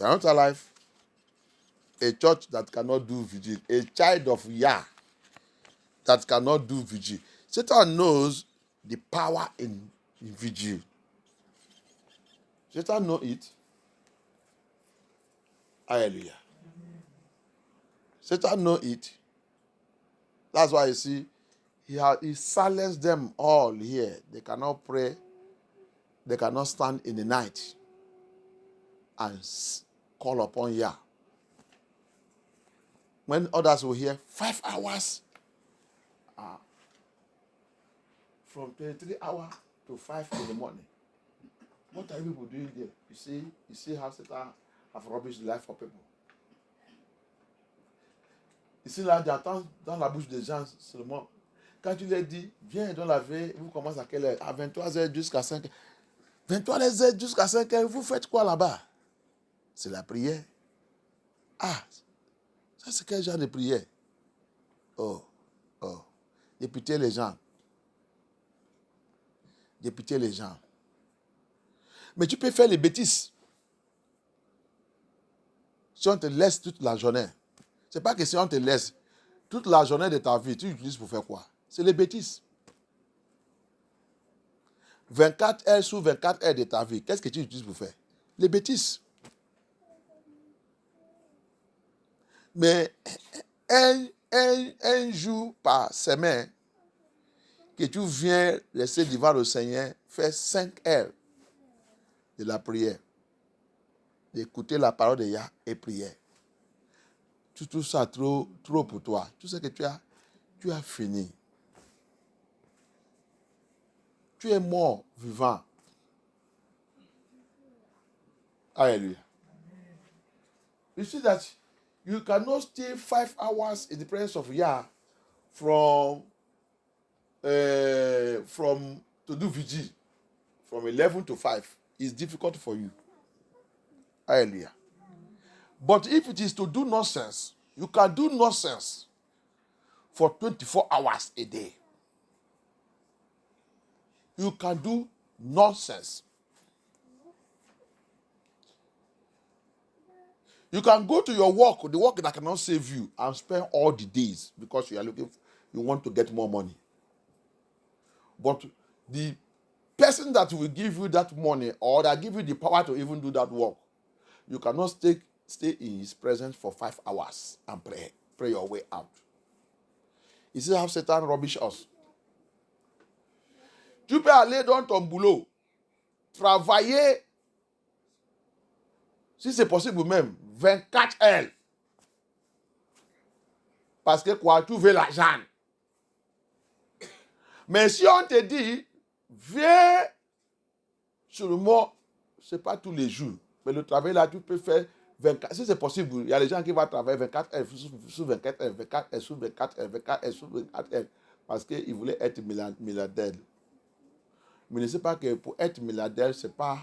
You are not alive. A church that cannot do vigil. A child of Yah that cannot do vigil. Satan knows the power in vigil. Satan knows it. Hallelujah. Satan knows it. That's why you see, he silenced them all here. They cannot pray. They cannot stand in the night and call upon Yah. When others will hear 5 hours, from 23 hours to 5 in the morning. What are people doing there? You see how Satan have rubbish the life for people. You see là, j'entends dans la bouche des gens seulement. Quand tu leur dis, viens dans la veille, vous commencez à quelle heure? À 23h jusqu'à 5h. 23h jusqu'à 5h, vous faites quoi là-bas? C'est la prière. Ah, ça c'est quel genre de prière? Oh. Députez les gens. Mais tu peux faire les bêtises. Si on te laisse toute la journée, c'est pas que si on te laisse toute la journée de ta vie, tu utilises pour faire quoi? C'est les bêtises. 24 heures sur 24 heures de ta vie, qu'est-ce que tu utilises pour faire? Les bêtises. Mais un jour par semaine, que tu viens laisser devant le Seigneur, faire 5 heures de la prière, d'écouter la parole de Yah et prier. Tu trouves ça trop pour toi. Tu sais que tu as fini. Tu es mort vivant. Hallelujah. You see that you cannot stay 5 hours in the presence of Yah from to do vigil from 11 to 5. It's difficult for you. Hallelujah. But if it is to do nonsense, you can do nonsense for 24 hours a day. You can do nonsense. You can go to your work, the work that cannot save you, and spend all the days because you want to get more money. But the person that will give you that money or that give you the power to even do that work, you cannot stay in his presence for 5 hours and pray your way out. You see how Satan rubbish us. Tu peux aller dans ton boulot, travailler, si c'est possible même, 24 heures. Parce que quoi, tu veux l'argent. Mais si on te dit, viens sur le mot, ce n'est pas tous les jours. Mais le travail là, tu peux faire 24. Si c'est possible, il y a des gens qui vont travailler 24 heures sur 24 heures, 24 heures sur 24 heures, 24 heures sur 24 heures. Parce qu'ils voulaient être milliardaires. Mais ne sais pas que pour être milliardaire, c'est pas,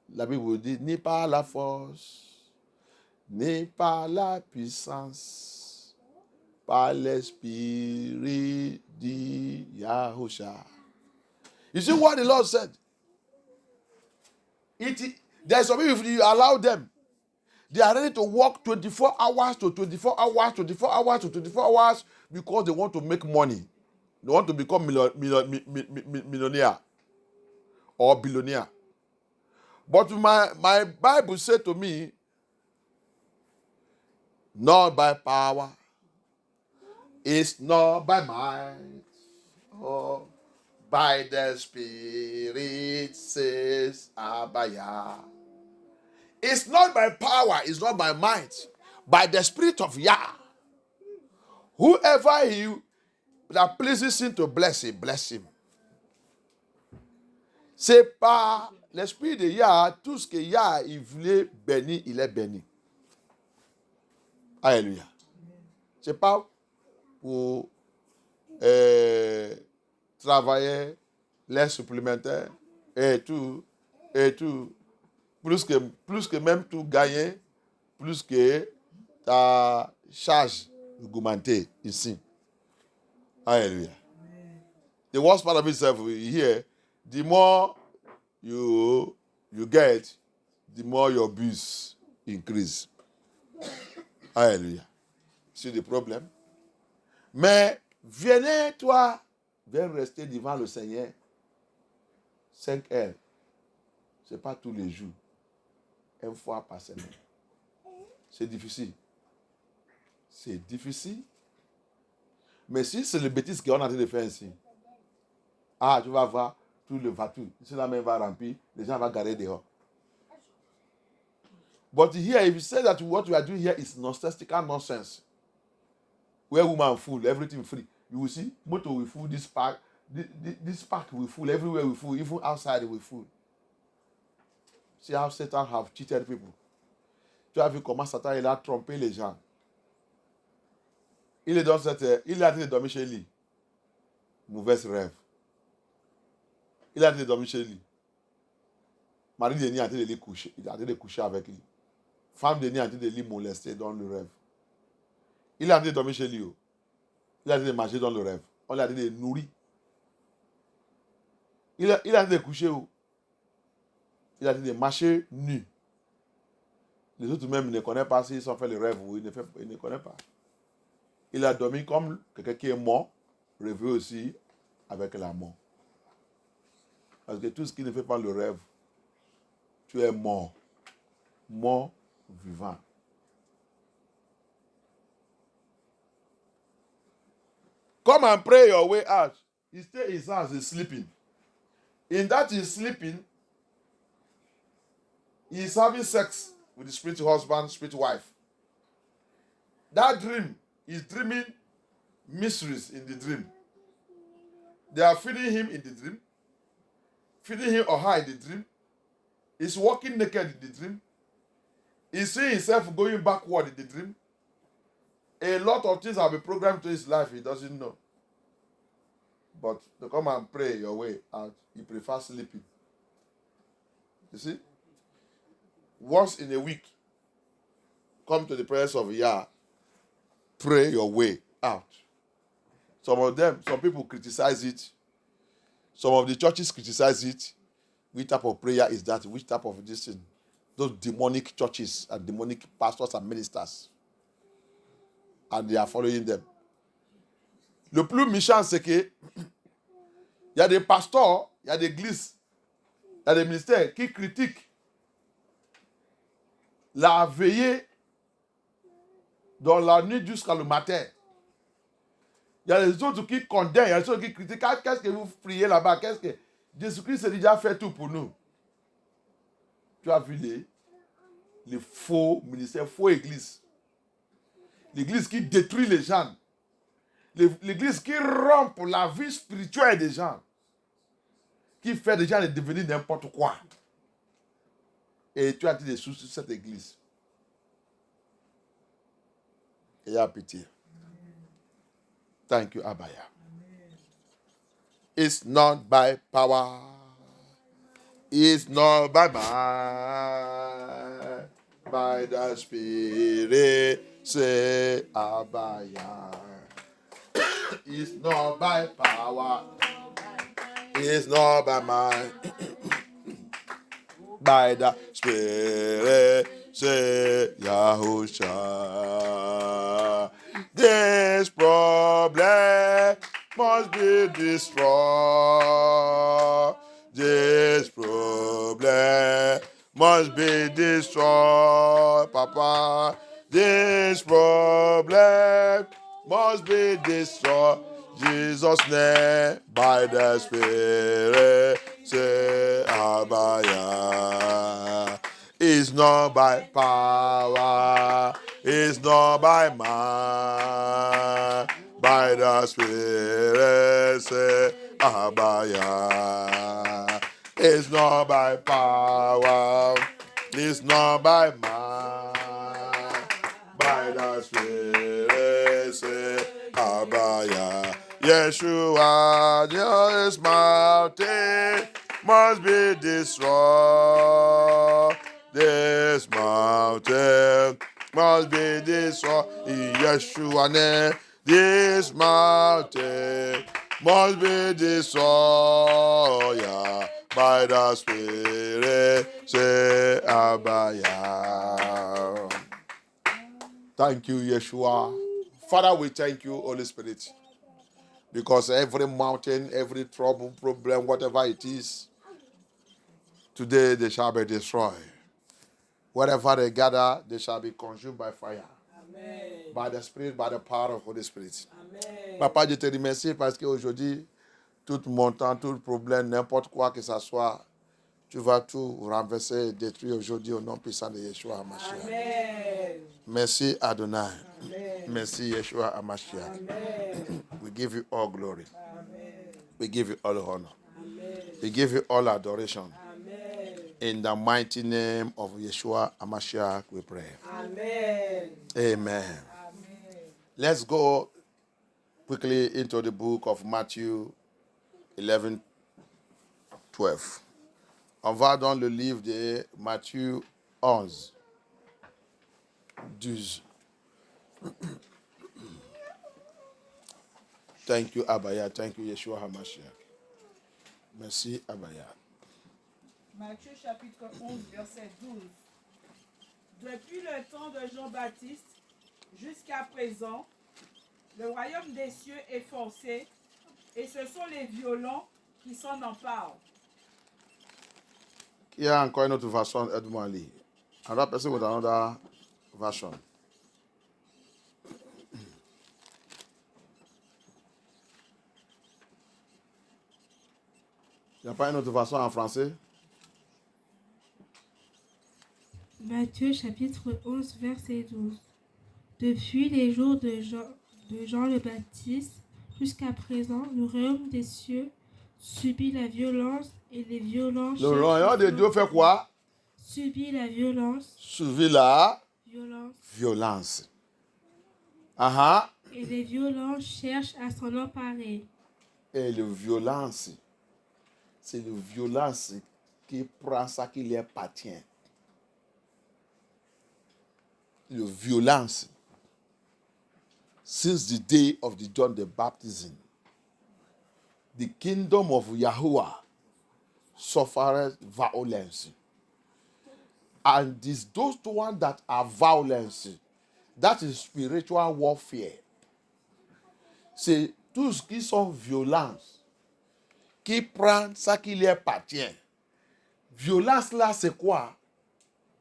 la Bible vous dit, ni par la force, ni par la puissance, par l'esprit de Yahusha. You see what the Lord said? There's some people, if you allow them, they are ready to work 24 hours to 24 hours, 24 hours to 24 hours because they want to make money. They want to become millionaire or billionaire. But my Bible said to me, not by power, it's not by might, or by the Spirit, says Abaya. It's not by power, it's not by might, by the Spirit of Yah. Whoever that pleases him to bless him. C'est par l'Esprit de Yah, tout ce que Yah il voulait bénir, il est béni. Alléluia. C'est pas pour travailler les supplémentaires et tout. Plus que même tout gagner, plus que ta charge augmentée ici. Hallelujah. The worst part of itself here, the more you get, the more your bills increase. Alléluia. C'est le problème. Mais venez, toi, viens rester devant le Seigneur 5 heures. Ce n'est pas tous les jours. Une fois par semaine. C'est difficile. C'est difficile. Mais si c'est le bêtise qu'on est en train de faire ici, ah, tu vas voir, tout le voiture, ici la main va remplir, les gens vont garer dehors. But here, if you say that what you are doing here is nonsensical nonsense, where woman full, everything free, you will see, motor will full, this park will full, everywhere will full, even outside will full. See how Satan have cheated people. Tu as vu comment Satan il a trompé les gens. Il est a dit de dormir chez lui. Mauvaise rêve. Il a dit de dormir chez lui. Marie de Denis a dit de lui coucher. Il a dit de coucher avec lui. Femme de Denis a dit de lui molester dans le rêve. Il a dit de dormir chez lui. Il a dit de manger dans le rêve. On lui a dit de nourrir. Il a dit de coucher où? Il a dit de marcher nu. Les autres même ne connaissent pas s'ils ont fait le rêve ou ils ne connaissent pas. Il a dormi comme quelqu'un qui est mort, rêvé aussi avec la mort. Parce que tout ce qui ne fait pas le rêve, tu es mort. Mort vivant. Come and pray your way out. He stay in his house, he's sleeping. In that he's sleeping, he's having sex with the spiritual husband, spiritual wife. That dream, he's dreaming mysteries in the dream. They are feeding him in the dream, feeding him or her in the dream. He's walking naked in the dream. He's seeing himself going backward in the dream. A lot of things have been programmed to his life, he doesn't know. But to come and pray your way out, he prefers sleeping. You see? Once in a week, come to the presence of Yah, pray your way out. Some people criticize it. Some of the churches criticize it. Which type of prayer is that? Which type of this thing? Those demonic churches and demonic pastors and ministers. And they are following them. Le plus méchant, c'est que il y a des pasteurs, il y a des églises, il y a des ministères qui critiquent la veillée dans la nuit jusqu'à le matin. Il y a les autres qui condamnent, il y a les autres qui critiquent. Qu'est-ce que vous priez là-bas? Qu'est-ce que Jésus-Christ a déjà fait tout pour nous? Tu as vu les faux ministères, faux églises. L'église qui détruit les gens. L'église qui rompt la vie spirituelle des gens. Qui fait des gens devenir n'importe quoi. Et tu as dit des choses sur cette église. Ayez pitié. Thank you, Abaya. It's not by power. It's not by might. By the Spirit, say Abaya. It's not by power. It's not by might. By the Spirit, say Yahusha. This problem must be destroyed. This problem must be destroyed, Papa. This problem must be destroyed. Jesus' name, by the Spirit, say Abaya. It's not by power, it's not by might, by the Spirit, say Abaya. It's not by power, it's not by might, by the Spirit, say Abaya. Yeshua, this mountain must be destroyed. This mountain must be destroyed. Yeshua name, this mountain must be destroyed. by the Spirit, say Abaya. Thank you, Yeshua. Father, we thank you, Holy Spirit, because every mountain, every trouble, problem, whatever it is, today they shall be destroyed. Wherever they gather, they shall be consumed by fire. Amen. By the Spirit, by the power of Holy Spirit. Amen. Papa, je te remercie parce qu'aujourd'hui, tout montant, tout problème, n'importe quoi que ce soit, tu vas tout renverser et détruire aujourd'hui au nom puissant de Yeshua HaMashiach. Amen. Merci Adonai. Amen. Merci Yeshua HaMashiach. Amen. We give you all glory. Amen. We give you all honor. Amen. We give you all adoration. Amen. In the mighty name of Yeshua HaMashiach, we pray. Amen. Amen. Amen. Let's go quickly into the book of Matthew 11, 12. On va dans le livre de Matthieu 11, 12. Thank you, Abaya. Thank you, Yeshua HaMashiach. Merci, Abaya. Matthieu chapitre 11, verset 12. Depuis le temps de Jean-Baptiste jusqu'à présent, le royaume des cieux est forcé et ce sont les violents qui s'en emparent. Il y a encore une autre version, aide-moi à lire. Another person with another version. Il n'y a pas une autre version en français? Matthieu chapitre 11, verset 12. Depuis les jours de Jean le Baptiste jusqu'à présent, le royaume des cieux subit la violence et les violences. Le royaume de Dieu fait quoi? Subit la violence. Subit la Violence. violence. Uh-huh. Et les violences cherchent à s'en emparer. Et le violence, c'est le violence qui prend ça qui lui appartient. Le violence. Since the day of the John the Baptism, the kingdom of Yahuwah suffered violence. And these those ones that are violence, that is spiritual warfare. C'est tout ce qui sont violences, qui prend ça qui lui appartient. Violence là, c'est quoi?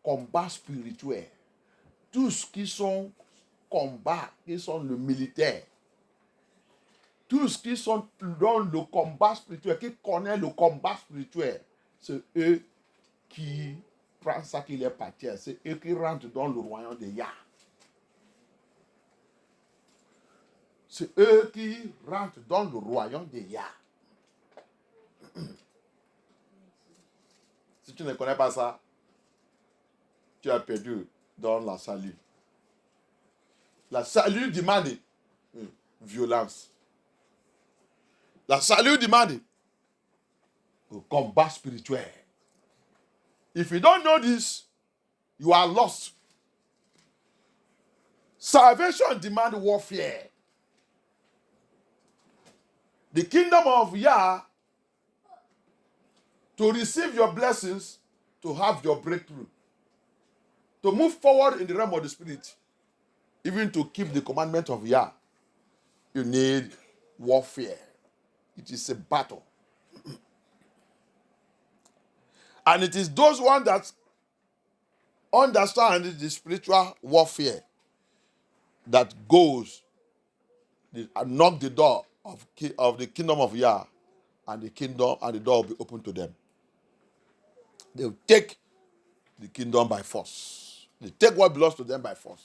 Combat spirituel. Tout ce qui sont combats, qui sont le militaire. Tous ceux qui sont dans le combat spirituel, qui connaissent le combat spirituel, c'est eux qui prennent ça qui leur appartient. C'est eux qui rentrent dans le royaume de Yah. C'est eux qui rentrent dans le royaume de Yah. Si tu ne connais pas ça, tu as perdu dans la salut. La salut demande violence. La salut demande le combat spirituel. If you don't know this, you are lost. Salvation demands warfare. The kingdom of Yah, to receive your blessings, to have your breakthrough, to move forward in the realm of the spirit, even to keep the commandment of Yah, you need warfare. It is a battle. And it is those ones that understand the spiritual warfare that goes and knock the door of the kingdom of Yah, and the door will be open to them. They will take the kingdom by force. They take what belongs to them by force.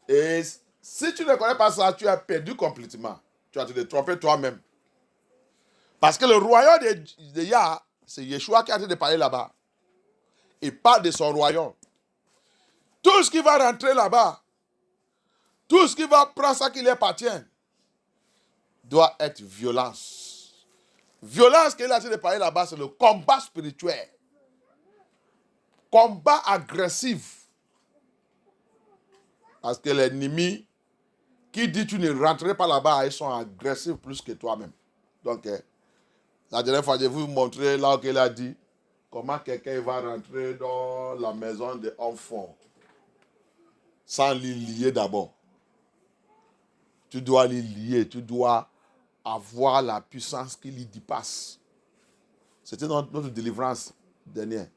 Et si tu ne connais pas ça, tu as perdu complètement. Tu vas te tromper toi-même. Parce que le royaume de Yah, c'est Yeshua qui a été de parler là-bas. Il parle de son royaume. Tout ce qui va rentrer là-bas, tout ce qui va prendre ça qui lui appartient, doit être violence. Violence qu'il a été de parler là-bas, c'est le combat spirituel. Combat agressif. Parce que l'ennemi qui dit tu ne rentrerais pas là-bas, ils sont agressifs plus que toi-même. Donc, La dernière fois, je vais vous montrer là où il a dit comment quelqu'un va rentrer dans la maison des enfants sans les lier d'abord. Tu dois les lier, tu dois avoir la puissance qui les dépasse. C'était notre délivrance dernière.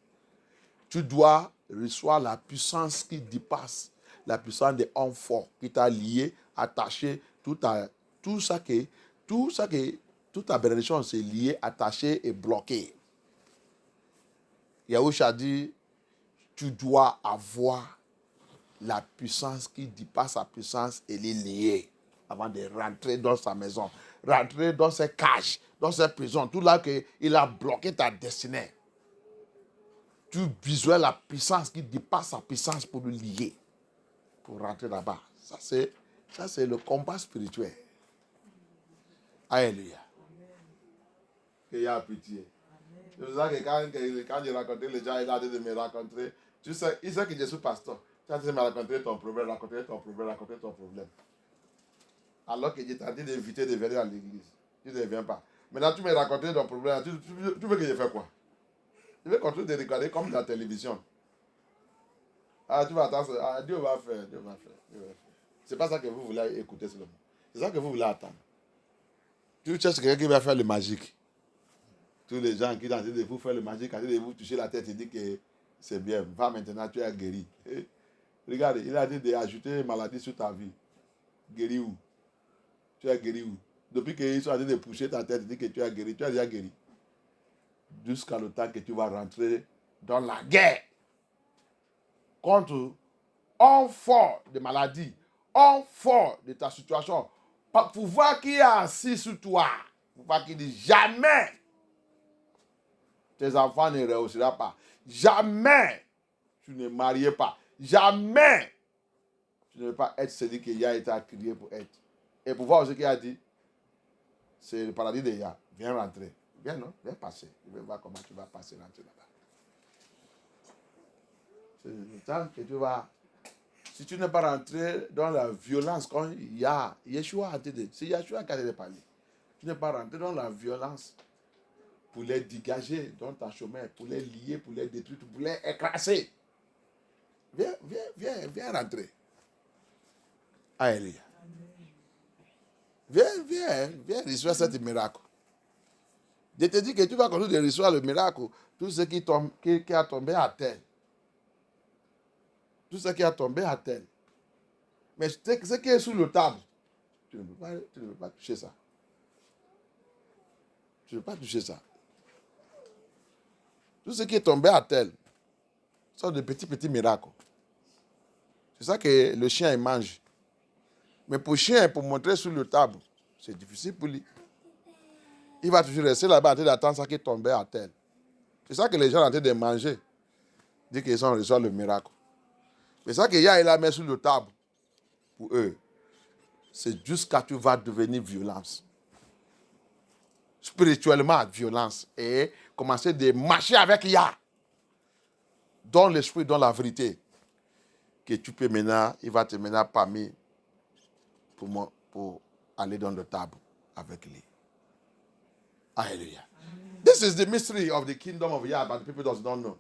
Tu dois recevoir la puissance qui dépasse la puissance des hommes forts qui t'a lié, attaché, toute ta bénédiction c'est lié, attaché et bloqué. Yahusha dit, tu dois avoir la puissance qui dépasse sa puissance et les lier avant de rentrer dans sa maison, rentrer dans ses cages, dans ses prisons, tout là qu'il a bloqué ta destinée. Tu visualises la puissance qui dépasse sa puissance pour le lier, pour rentrer là-bas. Ça, c'est le combat spirituel. Alléluia. Qu'il y a pitié. C'est pour ça que quand j'ai rencontré les gens, il a dit de me rencontrer. Tu sais, il sait que je suis pasteur. Tu as dit de me raconter ton problème, raconter ton problème. Alors que je t'ai dit d'inviter de venir à l'église. Tu ne viens pas. Maintenant, tu me racontes ton problème. Tu veux que je fasse quoi? Je vais continuer de regarder comme dans la télévision. Ah, tu vas attendre. Ah, Dieu va faire. C'est pas ça que vous voulez écouter seulement. C'est ça que vous voulez attendre. Tu cherches quelqu'un qui va faire le magique. Tous les gens qui sont en train de vous faire le magique, en train de vous toucher la tête, ils disent que c'est bien. Va maintenant, tu es guéri. Regarde, il a dit d'ajouter une maladie sur ta vie. Guéri où? Tu es guéri où? Depuis qu'ils sont en train de pousser ta tête, ils disent que tu es guéri. Tu es déjà guéri. Jusqu'à le temps que tu vas rentrer dans la guerre contre un fort de maladie, un fort de ta situation, pour voir qui est assis sur toi, pour voir qu'il dit jamais tes enfants ne réussiront pas, jamais tu ne maries pas, jamais tu ne veux pas être celui qui a été créé pour être. Et pour voir ce qu'il a dit, c'est le paradis de Yah. Viens rentrer. Viens, non? Viens passer. Je vais voir comment tu vas passer, rentrer là-bas. C'est le temps que tu vas. Si tu n'es pas rentré dans la violence, quand il y a Yeshua a dit, c'est Yeshua qui a parlé. Tu n'es pas rentré dans la violence pour les dégager dans ta chemin, pour les lier, pour les détruire, pour les écraser. Viens rentrer. Alléluia. Viens recevoir ce miracle. Je te dis que tu vas continuer de recevoir le miracle. Tout ce qui a tombé à terre. Tout ce qui a tombé à terre. Mais ce qui est sous le table, tu ne peux pas toucher ça. Tu ne peux pas toucher ça. Tout ce qui est tombé à terre, ce sont de petits miracles. C'est ça que le chien il mange. Mais pour le chien, pour montrer sur le table, c'est difficile pour lui. Il va toujours rester là-bas en train d'attendre ça qui est tombé à terre. C'est ça que les gens sont en train de manger. Dit qu'ils ont reçu le miracle. Mais ça que Yah il a mis sur le table pour eux, c'est jusqu'à tu vas devenir violence. Spirituellement, violence. Et commencer de marcher avec Yah. Dans l'esprit, dans la vérité. Que tu peux maintenant, il va te mener parmi pour aller dans le table avec lui. Hallelujah. This is the mystery of the kingdom of Yah, but the people don't know.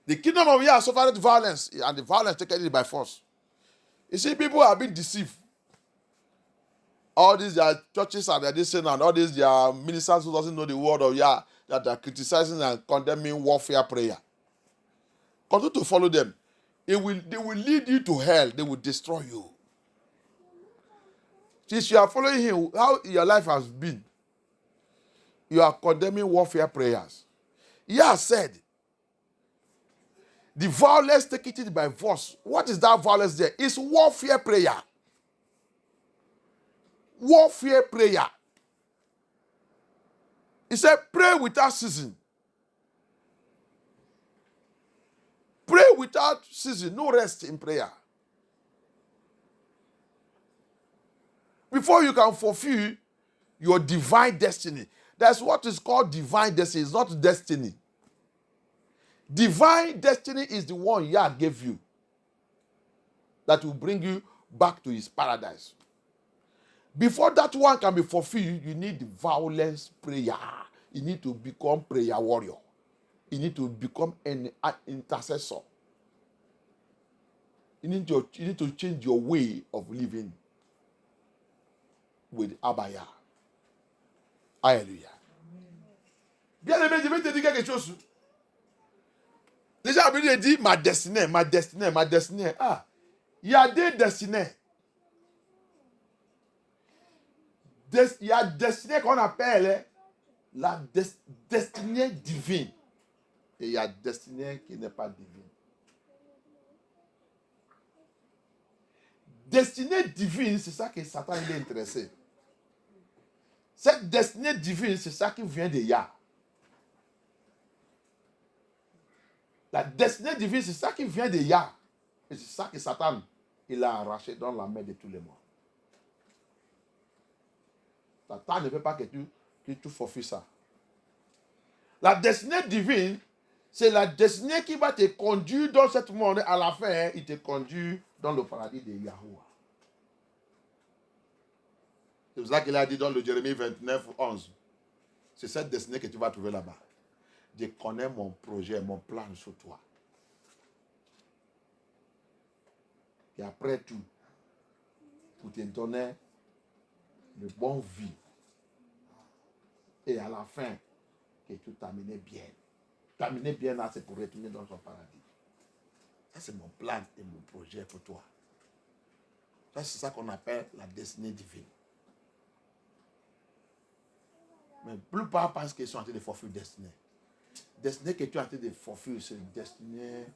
The kingdom of Yah suffered violence, and the violence taken it by force. You see, people have been deceived. All these their churches and their this and all these their ministers who doesn't know the word of Yah that are criticizing and condemning warfare prayer. Continue to follow them. They will lead you to hell. They will destroy you. Since you are following him, how your life has been, you are condemning warfare prayers. Yah said, the violence taken it by force. What is that violence there? It's warfare prayer. Warfare prayer. He said, pray without ceasing. Pray without ceasing. No rest in prayer. Before you can fulfill your divine destiny. That's what is called divine destiny. It's not destiny. Divine destiny is the one Yah gave you that will bring you back to his paradise. Before that one can be fulfilled, you need violence prayer. You need to become prayer warrior. You need to become an intercessor. You need to change your way of living with Abaya. Alléluia. Bien aimé, je vais te dire quelque chose. Les gens ont dit ma destinée, ma destinée, ma destinée. Ah, il y a des destinées. Il y a destinée qu'on appelle la destinée divine. Et il y a destinée qui n'est pas divine. Destinée divine, c'est ça que Satan il est intéressé. Cette destinée divine, c'est ça qui vient de Yah. La destinée divine, c'est ça qui vient de Yah. Et c'est ça que Satan, il a arraché dans la main de tous les morts. Satan ne veut pas que tu forfies ça. La destinée divine, c'est la destinée qui va te conduire dans ce monde. À la fin, il te conduit dans le paradis de Yahuwah. C'est pour ça qu'il a dit dans le Jérémie 29, 11. C'est cette destinée que tu vas trouver là-bas. Je connais mon projet, mon plan sur toi. Et après tout, pour te donner de bonnes vies. Et à la fin, que tu termines bien. Terminer bien là, c'est pour retourner dans son paradis. Ça, c'est mon plan et mon projet pour toi. Ça, c'est ça qu'on appelle la destinée divine. Mais la plupart pensent qu'ils sont en train de forfait destinée. Destinée que tu es en train de forfait, c'est une destinée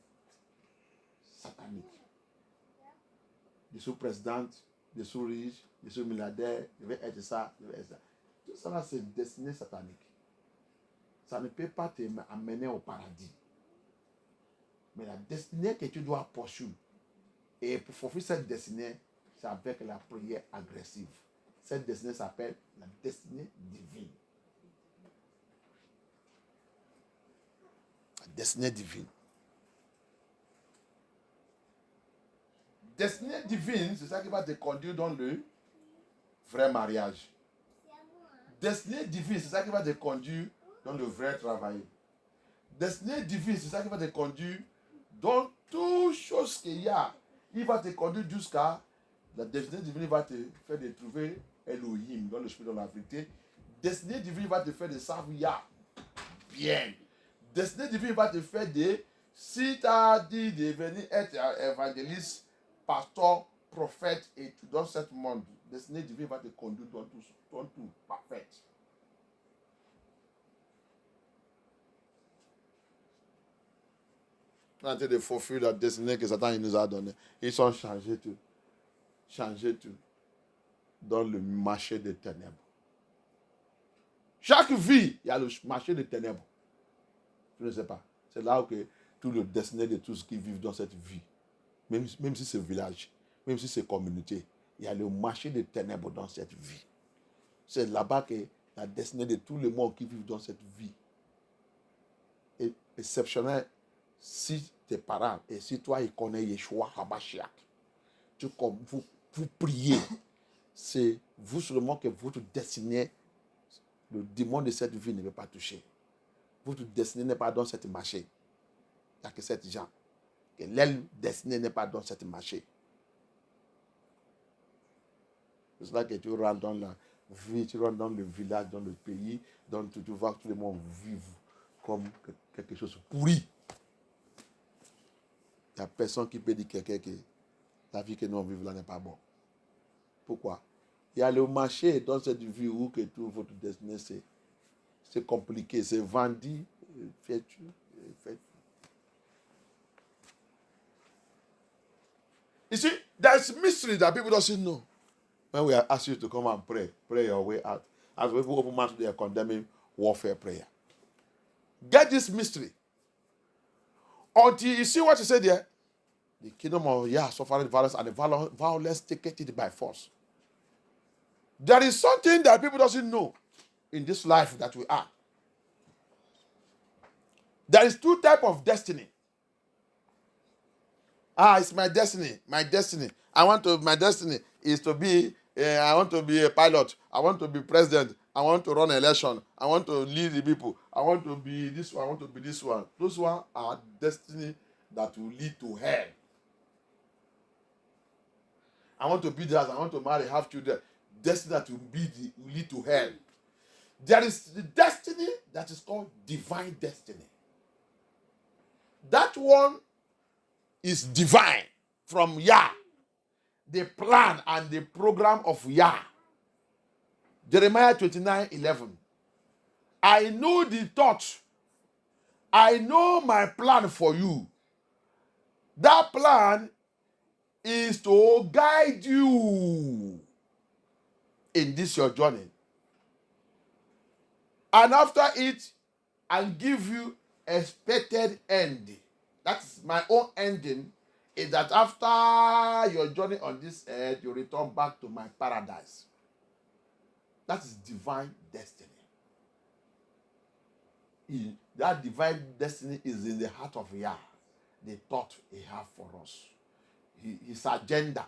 satanique. Je suis présidente, je suis riche, je suis milliardaire, je vais être ça, je vais être ça. Tout ça là, c'est une destinée satanique. Ça ne peut pas t'amener au paradis. Mais la destinée que tu dois poursuivre, et pour forfait cette destinée, c'est avec la prière agressive. Cette destinée s'appelle la destinée divine. La destinée divine. Destinée divine, c'est ça qui va te conduire dans le vrai mariage. Destinée divine, c'est ça qui va te conduire dans le vrai travail. Destinée divine, c'est ça qui va te conduire dans toutes choses qu'il y a. Il va te conduire jusqu'à la destinée divine, va te faire de trouver Elohim dans le chemin de la vérité. Destinée divine va te faire de savoir bien. Destinée divine va te faire de, si tu as dit de venir être évangéliste, pasteur, prophète et tout dans ce monde, destinée divine va te conduire dans tout parfait. On est en train de forfait la destinée que Satan nous a donnée. Ils sont changés tout. Changés tout. Dans le marché des ténèbres. Chaque vie, il y a le marché des ténèbres. Je ne sais pas. C'est là où que tout le destiné de tous ceux qui vivent dans cette vie, même si c'est village, même si c'est communauté, il y a le marché des ténèbres dans cette vie. C'est là-bas que la destinée de tout le monde qui vivent dans cette vie est exceptionnelle. Si tes parents et si toi, ils connaissent Yeshua Hamashiach, vous priez, c'est vous seulement que votre destinée, le démon de cette vie ne veut pas toucher. Votre destinée n'est pas dans cette marché. Il n'y a que cette gens. Que l'aile destinée n'est pas dans cette marché. C'est là que tu rentres dans la vie, tu rentres dans le village, dans le pays, tu vois que tout le monde vit comme quelque chose de pourri. Il n'y a personne qui peut dire quelqu'un que la vie que nous vivons là n'est pas bonne. Pourquoi? Il y a le marché dans cette vie où que tout votre destinée, c'est compliqué, c'est vendu, fait-tu. You see, there's mystery that people don't see know. When we are asked you to come and pray your way out. As we open mouth, they are condemning warfare prayer. Get this mystery. Until you see what you said there, the kingdom of Yah suffering violence, and the violence taken it by force. There is something that people doesn't know in this life that we are. There is two types of destiny. It's my destiny. My destiny. My destiny is to be I want to be a pilot. I want to be president. I want to run an election. I want to lead the people. I want to be this one. I want to be this one. Those ones are destiny that will lead to hell. I want to be that. I want to marry, have children. Destiny that will lead to hell. There is the destiny that is called divine destiny. That one is divine from Yah. The plan and the program of Yah. Jeremiah 29:11. I know the thought. I know my plan for you. That plan is to guide you in this your journey. And after it, and give you expected end. That's my own ending, is that after your journey on this earth, you return back to my paradise. That is divine destiny. That divine destiny is in the heart of Yah, the thought he has for us. His agenda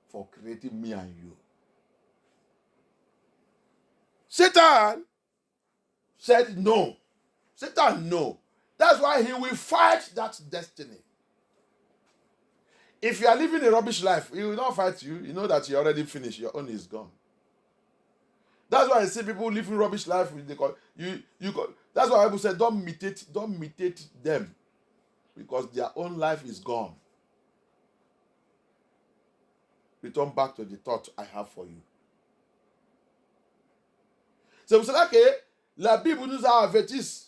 for creating me and you. Satan said no. Satan, no. That's why he will fight that destiny. If you are living a rubbish life, he will not fight you. You know that you're already finished. Your own is gone. That's why I see people living rubbish life. That's why Bible said, don't imitate them, because their own life is gone. Return back to the thought I have for you. C'est pour cela que la Bible nous a avertis.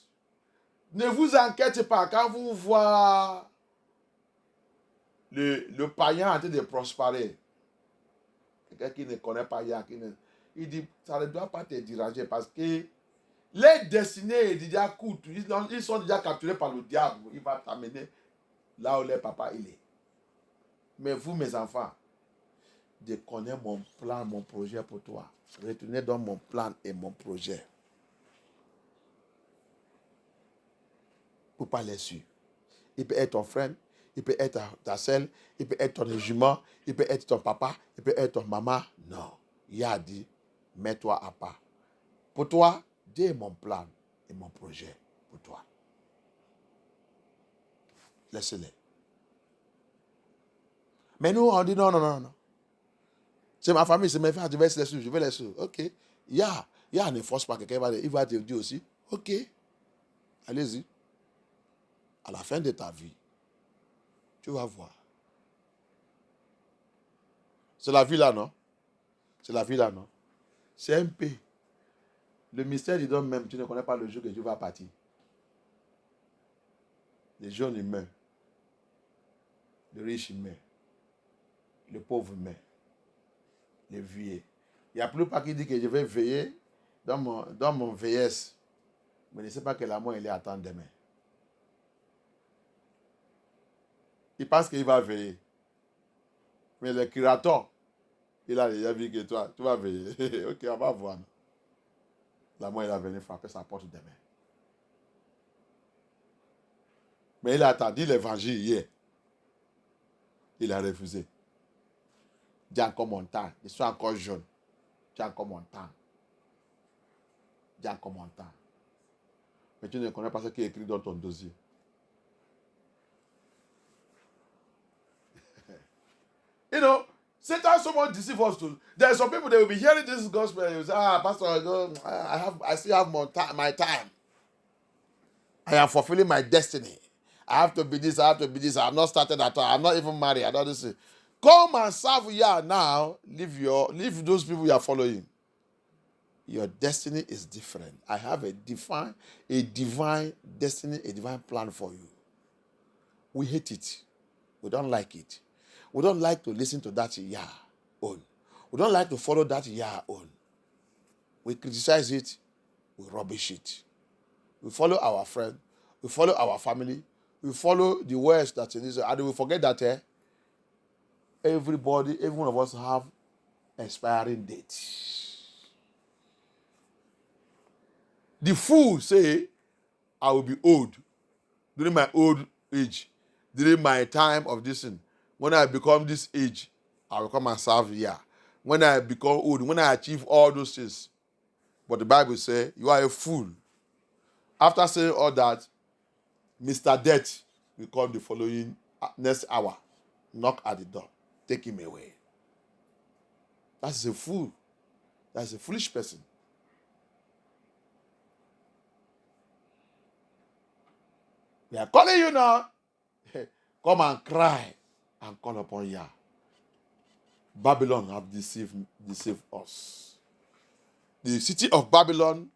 Ne vous inquiétez pas quand vous voyez le païen en train de prospérer. Quelqu'un qui ne connaît pas Yah, il dit, ça ne doit pas te déranger parce que les destinés déjà coûtent. Ils sont déjà capturés par le diable. Il va t'amener là où le papa il est. Mais vous, mes enfants, je connais mon plan, mon projet pour toi. Retournez dans mon plan et mon projet. Pour pas les suivre. Il peut être ton frère, il peut être ta sœur, il peut être ton jument, il peut être ton papa, il peut être ton maman. Non. Il a dit, mets-toi à part. Pour toi, Dieu est mon plan et mon projet pour toi. Laissez-les. Mais nous, on dit non. C'est ma famille, c'est mes frères, je vais les suivre, je vais les suivre. Ok. Yah ne force pas quelqu'un, il va te dire aussi, ok, allez-y. À la fin de ta vie, tu vas voir. C'est la vie là, non? C'est la vie là, non? C'est un peu. Le mystère du donne même, tu ne connais pas le jour que tu vas partir. Les jeunes, ils meurent. Le riche, il meurt. Le pauvre meurt. Les vieux. Il n'y a plus pas qui dit que je vais veiller dans mon vieillesse. Mais ne sait pas que la mort, elle est à attendre demain. Il pense qu'il va veiller. Mais le créateur, il a déjà vu que toi, tu vas veiller. Ok, on va voir. La mort, il va venir frapper sa porte demain. Mais il a attendu l'évangile hier. Il a refusé. J'ai encore mon temps. Je suis encore jeune. J'ai encore mon temps. J'ai encore mon temps. Mais tu ne connais pas ce qui est écrit dans ton dossier. You know, Satan so much deceive us too. There are some people that will be hearing this gospel and you say, Pastor, I still have my time. I am fulfilling my destiny. I have to be this, I have to be this. I have not started at all. I'm not even married. I don't this. Come and serve Yah now. Leave those people you are following. Your destiny is different. I have a divine destiny, a divine plan for you. We hate it. We don't like it. We don't like to listen to that Yah own. We don't like to follow that Yah own. We criticize it. We rubbish it. We follow our friend. We follow our family. We follow the words that in Israel. And we forget that every one of us have expiring date. The fool say, I will be old during my old age, during my time of this thing. When I become this age, I will come and serve Yah. when I become old, when I achieve all those things. But the Bible says, you are a fool. After saying all that, Mr. Death will come the following next hour, knock at the door, take him away. That's a fool. That's a foolish person. We are calling you now. Come and cry and call upon Yah. Babylon have deceived us. The city of Babylon,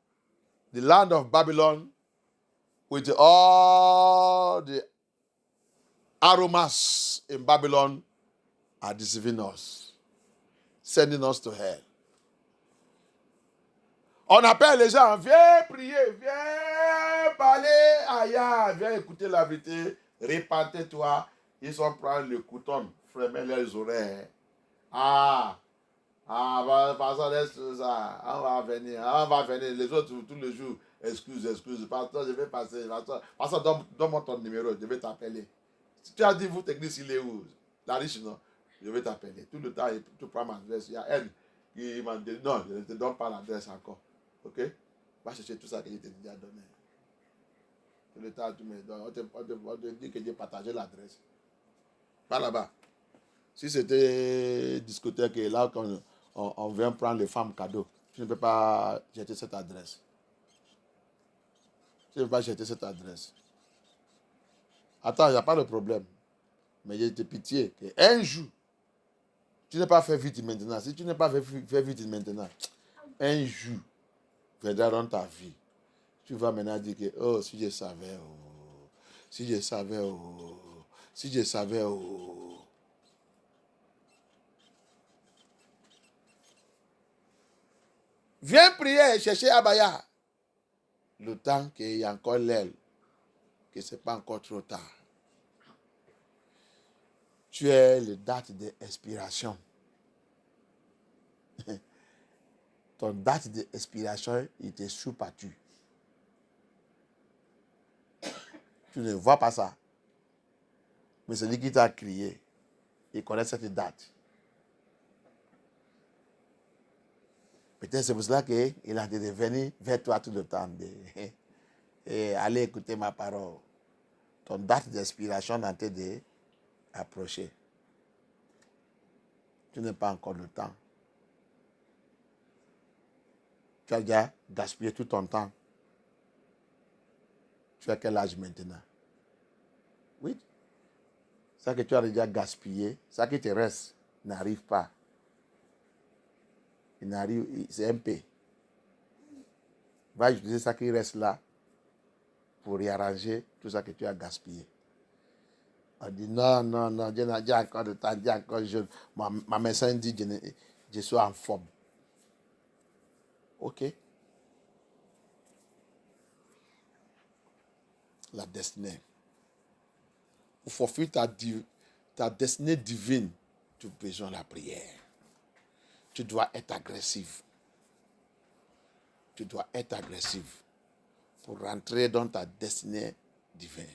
the land of Babylon, with all the aromas in Babylon, are deceiving us, sending us to hell. On appelle les gens, viens prier, viens parler à Yah, viens écouter la vérité, répentez-toi. Ils sont prendre le couteau, fermer les oreilles. Pasteur, laisse ça, on va venir. Les autres, tous les jours, excuse. Pasteur, je vais passer. Pasteur, donne-moi ton numéro, je vais t'appeler. Si tu as dit, vous, technique, il est où? La riche, non, je vais t'appeler. Tout le temps, tu prends ma adresse. Il y a elle qui m'a dit, non, je ne te donne pas l'adresse encore. Ok? Va chercher tout ça que je t'ai déjà donné. Tout le temps, tu me donnes. On te dit que j'ai partagé l'adresse. Pas là-bas. Si c'était discothèque et là, quand on vient prendre les femmes cadeaux, tu ne peux pas jeter cette adresse. Tu ne peux pas jeter cette adresse. Attends, il n'y a pas de problème. Mais j'ai été pitié qu'un jour, tu n'es pas fait vite maintenant. Si tu n'es pas fait vite maintenant, un jour, viendra dans ta vie. Tu vas maintenant dire que, oh, si je savais, oh, si je savais, oh, si je savais, oh. Viens prier et chercher Abaya. Le temps qu'il y a encore l'aile, que ce n'est pas encore trop tard. Tu es le date d'expiration. Ton date d'expiration, il te sous-battu. Tu ne vois pas ça. Mais celui qui t'a crié, il connaît cette date. Peut-être c'est pour cela qu'il a de venir vers toi tout le temps. Et allez écouter ma parole. Ton date d'expiration est en train d'approcher. Tu n'as pas encore le temps. Tu as déjà gaspillé tout ton temps. Tu as quel âge maintenant? Oui. Ça que tu as déjà gaspillé, ça qui te reste, n'arrive pas. Il n'arrive, c'est un peu. Va utiliser ça qui reste là pour réarranger tout ça que tu as gaspillé. On dit non, j'ai encore de temps, j'ai encore jeune. Ma médecin dit je suis en forme. Ok. La destinée. Pour forfait ta destinée divine, tu as besoin de la prière. Tu dois être agressif. Tu dois être agressif pour rentrer dans ta destinée divine.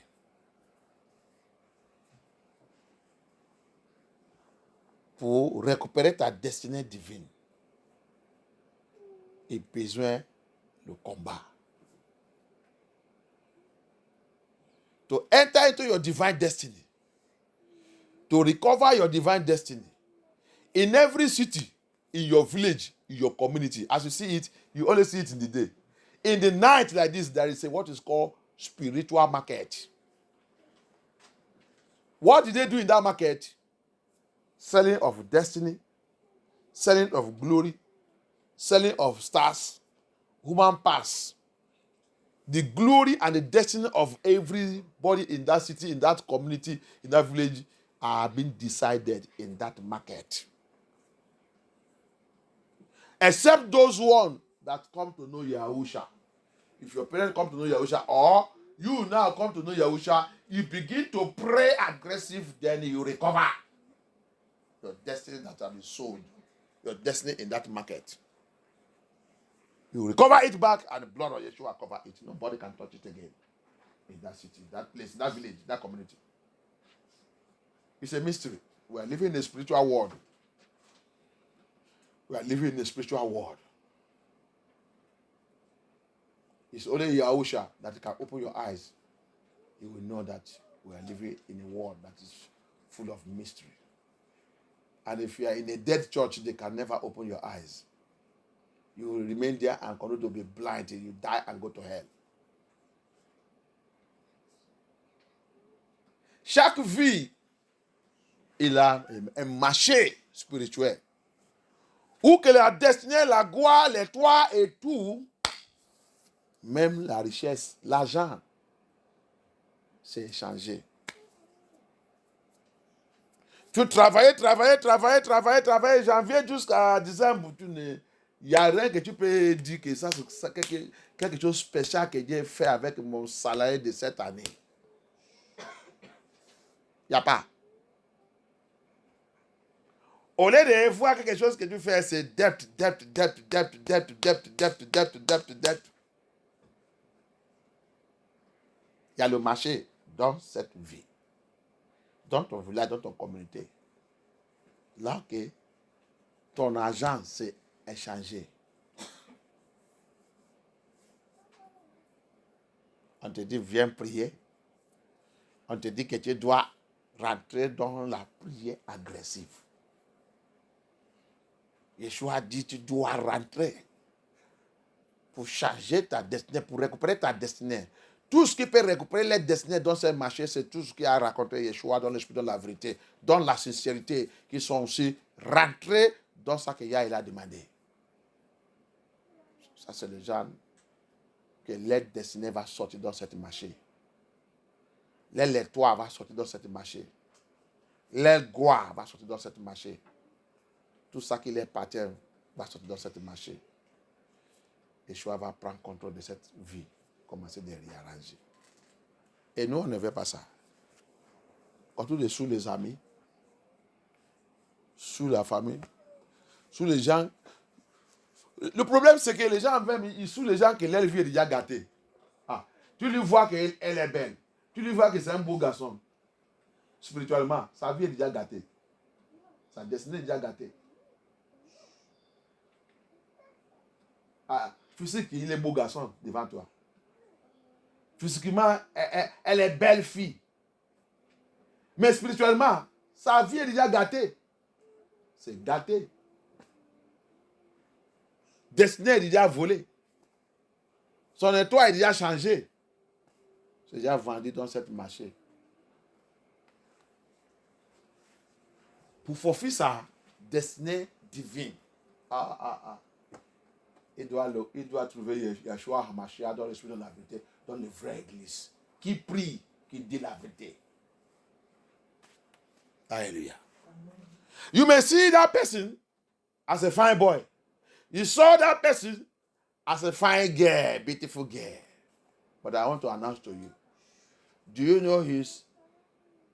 Pour récupérer ta destinée divine, il y a besoin de combat. To enter into your divine destiny, to recover your divine destiny, in every city, in your village, in your community, as you see it, you only see it in the day. In the night like this, there is what is called spiritual market. What did they do in that market? Selling of destiny, selling of glory, selling of stars, human parts. The glory and the destiny of everybody in that city, in that community, in that village are being decided in that market. Except those ones that come to know Yahusha. If your parents come to know Yahusha, or you now come to know Yahusha, you begin to pray aggressive, then you recover your destiny that has been sold, your destiny in that market. You recover it back, and the blood of Yeshua cover it. Nobody can touch it again in that city, that place, that village, that community. It's a mystery. We are living in a spiritual world. We are living in a spiritual world. It's only Yahusha that can open your eyes. You will know that we are living in a world that is full of mystery. And if you are in a dead church, they can never open your eyes. You will remain there and continue to be blind till you die and go to hell. Chaque vie, il a un marché spirituel. Où que la destinée, la gloire, les toits et tout, même la richesse, l'argent, c'est échangé. Tu travailles, janvier jusqu'à décembre, il n'y a rien que tu peux dire que ça, c'est quelque chose de spécial que Dieu fait avec mon salaire de cette année. Il n'y a pas. Au lieu de voir quelque chose que tu fais, c'est dette. Il y a le marché dans cette vie, dans ton village, dans ton communauté. Là que ton argent s'est échangé. On te dit, viens prier. On te dit que tu dois rentrer dans la prière agressive. Yeshua dit, tu dois rentrer pour changer ta destinée, pour récupérer ta destinée. Tout ce qui peut récupérer les destinées dans ce marché, c'est tout ce qui a raconté Yeshua dans l'esprit, dans la vérité, dans la sincérité, qui sont aussi rentrés dans ce que Yahweh a demandé. Ça, c'est les gens que les destinées va sortir dans ce marché. Les toits va sortir dans ce marché. Les gloires va sortir dans ce marché. Tout ça qui les appartient va sortir dans ce marché. Yeshua va prendre contrôle de cette vie. Commencer à réarranger. Et nous, on ne veut pas ça. Autour de sous les amis, sous la famille, sous les gens. Le problème, c'est que les gens, même, ils sous les gens que leur vie est déjà gâtée. Ah, tu lui vois qu'elle est belle. Tu lui vois que c'est un beau garçon. Spirituellement, sa vie est déjà gâtée. Sa destinée est déjà gâtée. Ah, tu sais qu'il est beau garçon devant toi. Physiquement, elle est belle fille. Mais spirituellement, sa vie est déjà gâtée. C'est gâté. Destinée est déjà volée. Son étoile est déjà changé. C'est déjà vendu dans ce marché. Pour forfait sa destinée divine. Il doit trouver Yeshua HaMashiach dans l'esprit de la vérité, dans une vraie église, qui prie, qui dit la vérité. Hallelujah. You may see that person as a fine boy. You saw that person as a fine girl, beautiful girl. But I want to announce to you, do you know his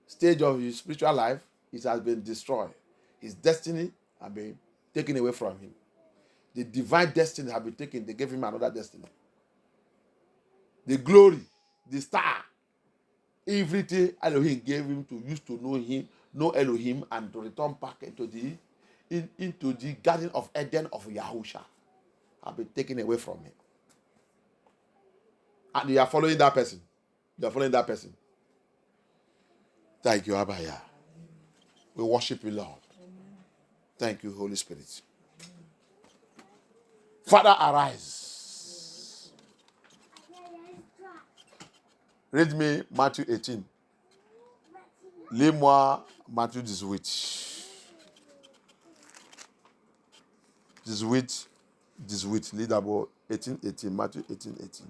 stage of his spiritual life? It has been destroyed. His destiny has been taken away from him. The divine destiny has been taken. They gave him another destiny. The glory, the star, everything Elohim gave him to use to know Elohim, and to return back into the Garden of Eden of Yahusha have been taken away from him. And you are following that person. You are following that person. Thank you, Abaya. We worship you, Lord. Thank you, Holy Spirit. Father, arise. Read me Matthew 18. Lis-moi Matthieu 18. 18. Lis d'abord 18. Matthieu 18.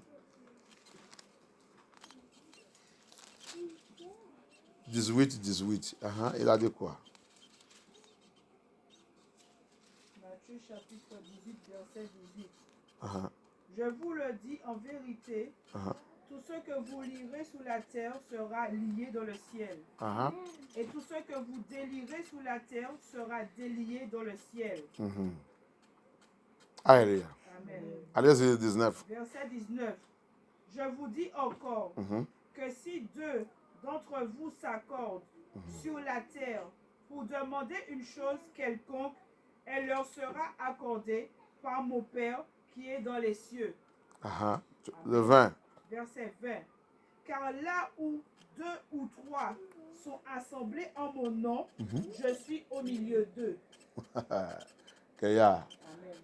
18. Il a dit quoi? Matthieu chapitre 18, verset 18. Je vous le dis en vérité, tout ce que vous lirez sous la terre sera lié dans le ciel. Et tout ce que vous délierez sous la terre sera délié dans le ciel. Alléluia. Amen. Allez-y, 19. Verset 19. Je vous dis encore que si deux d'entre vous s'accordent sur la terre pour demander une chose quelconque, elle leur sera accordée par mon Père qui est dans les cieux. Le 20. Verset 20. Car là où 2 ou 3 sont assemblés en mon nom, je suis au milieu d'eux. Que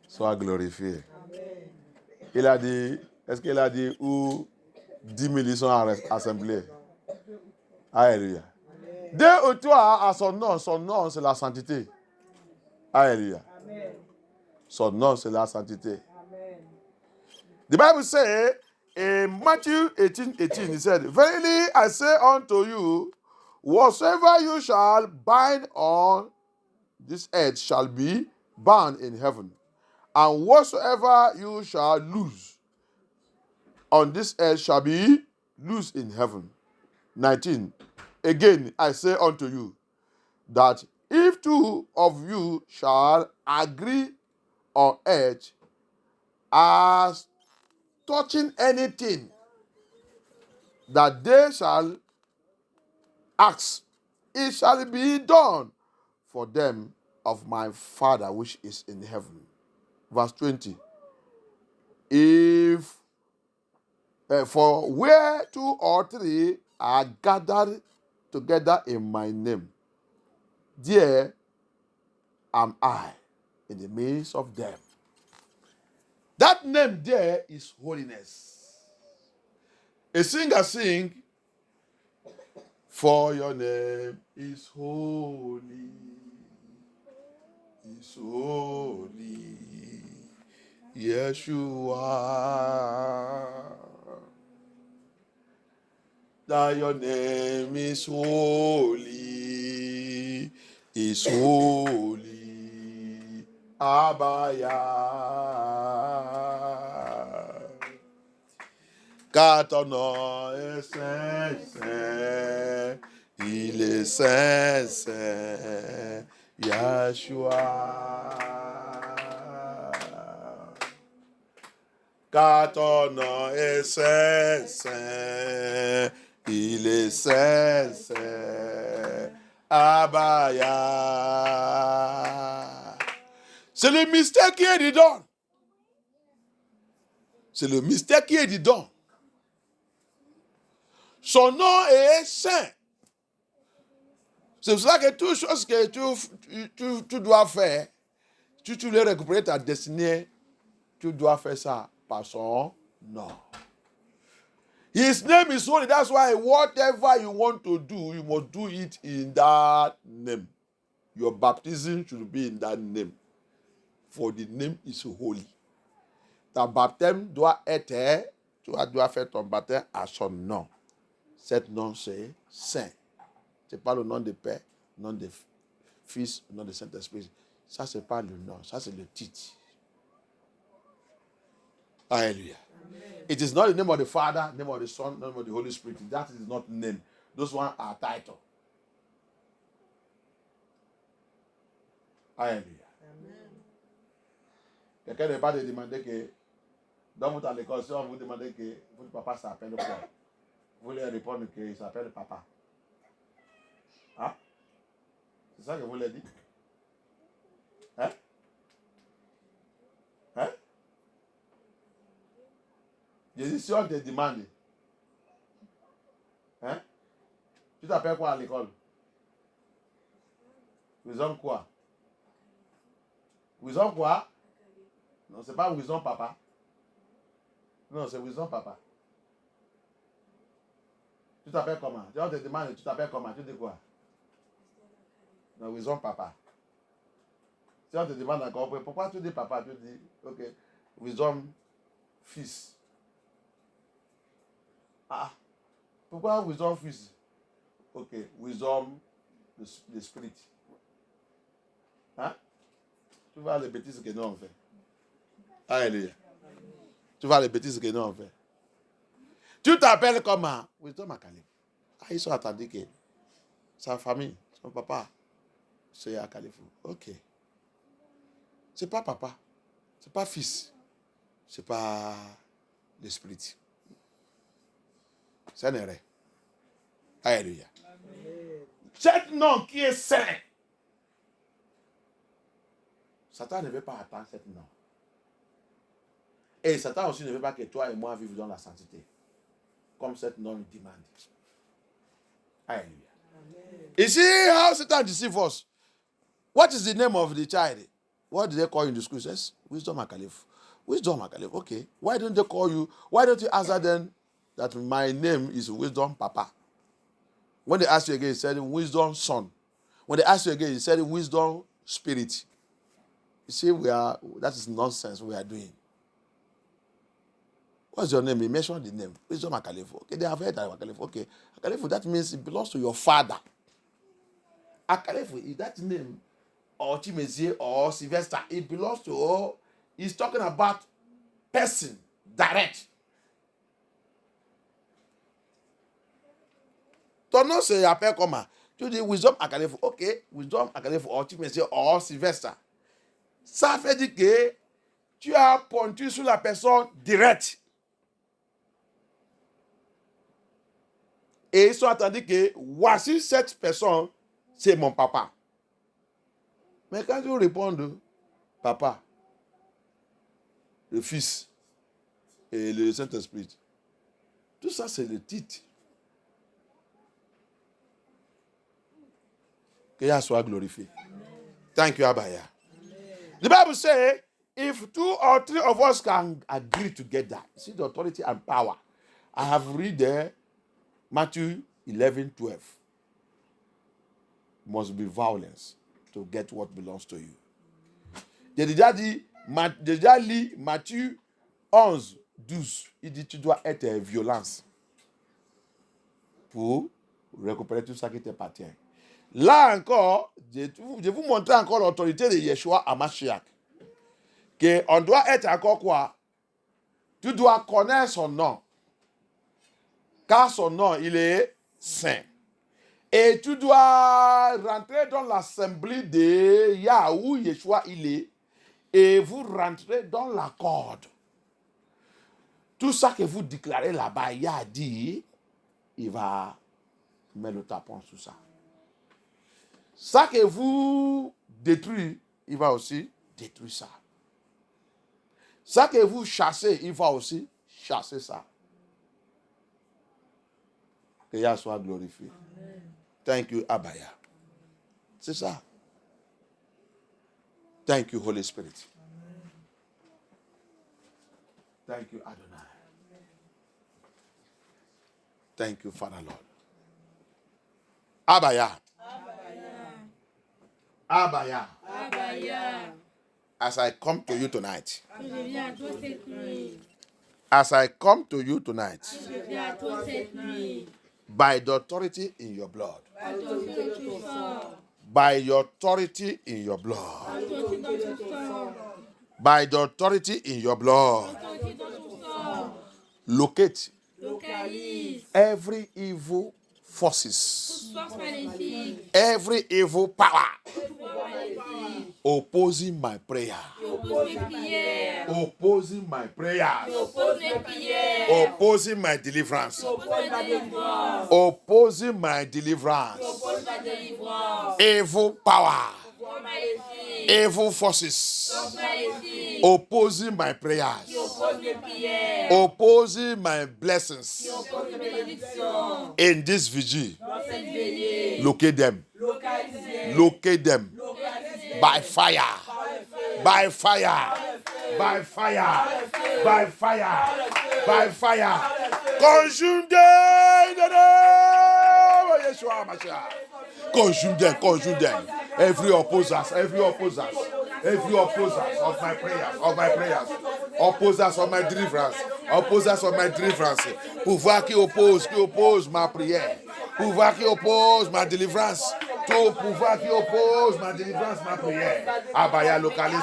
soit glorifié. Amen. Il a dit, est-ce qu'il a dit où 10 000 sont assemblés? Alléluia. 2 ou 3 à son nom c'est la sainteté. Alléluia. Amen. Son nom c'est la sainteté. Amen. The Bible says in Matthew 18:18, he said, Verily I say unto you, whatsoever you shall bind on this earth shall be bound in heaven, and whatsoever you shall loose on this earth shall be loosed in heaven. 19. Again I say unto you, that if 2 of you shall agree on earth as touching anything that they shall ask, it shall be done for them of my Father which is in heaven. Verse 20. If for where 2 or 3 are gathered together in my name, there am I in the midst of them. That name there is holiness. A singer sing, for your name is holy, Yeshua. That your name is holy, Abaya. Car ton nom est saint, saint, il est saint, saint, Yeshua. Car ton nom est saint, saint, il est saint, saint, Abaya. C'est le mystère qui est dedans. C'est le mystère qui est dedans. Son nom est saint. C'est pour cela que toutes choses que tu dois faire, si tu veux récupérer ta destinée, tu dois faire ça par son nom. His name is holy. That's why whatever you want to do, you must do it in that name. Your baptism should be in that name. For the name is holy. Ta baptême doit être, tu dois faire ton baptême à son nom. Cet nom, c'est Saint. Ce n'est pas le nom de Père, le nom de Fils, le nom de Saint-Esprit. Ça, ce n'est pas le nom. Ça, c'est le titre. Hallelujah. Amen. It is not the name of the Father, name of the Son, name of the Holy Spirit. That is not name. Those ones are title. Hallelujah. Quelqu'un ne va pas te demander que, dans votre à l'école, si on vous demande que votre papa s'appelle quoi? Vous voulez répondre qu'il s'appelle papa. Hein? C'est ça que vous voulez dire? Hein? Hein? Je dis, si on te demande, hein? Tu t'appelles quoi à l'école? Wison quoi? Wison quoi? Non, c'est pas Wison papa. Non, c'est Wison papa. Tu t'appelles comment? Si on te demande, tu t'appelles comment? Tu dis quoi? Non, Wison papa. Si on te demande encore, pourquoi tu dis papa? Tu dis, ok, Wison fils. Ah, pourquoi Wison fils? Ok, Wison l'esprit. Hein? Tu vois les bêtises que nous on fait. Alléluia. Tu vois les bêtises que nous on fait. Tu t'appelles comment? Wisdom Akalif. Ah, ils sont attendus que sa famille, son papa, c'est Akalif. Ok. C'est pas papa. C'est pas fils. C'est pas l'esprit. C'est un erreur. Alléluia. Cet nom qui est saint, Satan ne veut pas attendre cette norme. Et Satan aussi ne veut pas que toi et moi vivions dans la sainteté. Comme cette norme demande. Alléluia. You see how Satan deceives us? What is the name of the child? What do they call you in the school? It says Wisdom Akalef. Wisdom Akalef. Okay. Why don't they call you? Why don't you answer them that my name is Wisdom Papa? When they ask you again, he said Wisdom Son. When they ask you again, he said Wisdom Spirit. You see, that is nonsense we are doing. What's your name? He mentioned the name. Wisdom Akalefo. Okay, they have heard that Akalefo. Okay. Akalefo, that means it belongs to your father. Akalefo, is that name, or Chimezie, or Sylvester, it belongs to, he's talking about person, direct. Don't not say appelle comment. Tu dis Wisdom Akalefo. Okay, Wisdom Akalefo, or Chimezie, or Sylvester. Ça fait dire que tu as pointu sur la personne directe. Et ils sont attendus que voici cette personne, c'est mon papa. Mais quand ils répondent, papa, le fils et le Saint-Esprit, tout ça c'est le titre. Que Yah soit glorifié. Thank you, Abaya. The Bible says, if 2 or 3 of us can agree together, see the authority and power. I have read there, Matthew 11:12. Must be violence to get what belongs to you. J'ai déjà lu Matthieu 11:12. Il dit tu dois être violence pour récupérer tout ça qui t'appartient. Là encore, je vais vous montrer encore l'autorité de Yeshua à Mashiach. Qu'on doit être encore quoi? Tu dois connaître son nom. Car son nom, il est saint. Et tu dois rentrer dans l'assemblée de Yah où Yeshua il est. Et vous rentrez dans la corde. Tout ça que vous déclarez là-bas, Yah a dit, il va mettre le tapon sur ça. Ça que vous détruisez, il va aussi détruire ça. Ça que vous chassez, il va aussi chasser ça. Que Yah soit glorifié. Amen. Thank you, Abaya. C'est ça. Thank you, Holy Spirit. Amen. Thank you, Adonai. Amen. Thank you, Father Lord. Abaya. Abaya. Abaya. As I come to you tonight. As I come to you tonight. By the authority in your blood. By your authority in your blood. By the authority in your blood. Locate every evil forces. Every evil power. Opposing my prayer. Opposing my prayers. Opposing my deliverance. Opposing my deliverance. Evil power. Evil forces. Opposing my prayers. Opposing my blessings. In this vigil. Locate them. Locate them. By fire. By fire. By fire. By fire. By fire. Consume them in the name of Yeshua Mashiach. Consume them. Consume them. Every opposers. Every opposers. Every opposers of my prayers. Of my prayers. Opposers of my deliverance. Opposers of my deliverance. Pouvoir qui oppose ma prière. Pouvoir qui oppose ma délivrance. Tout pouvoir qui oppose ma délivrance, ma prière. Abaya, localise,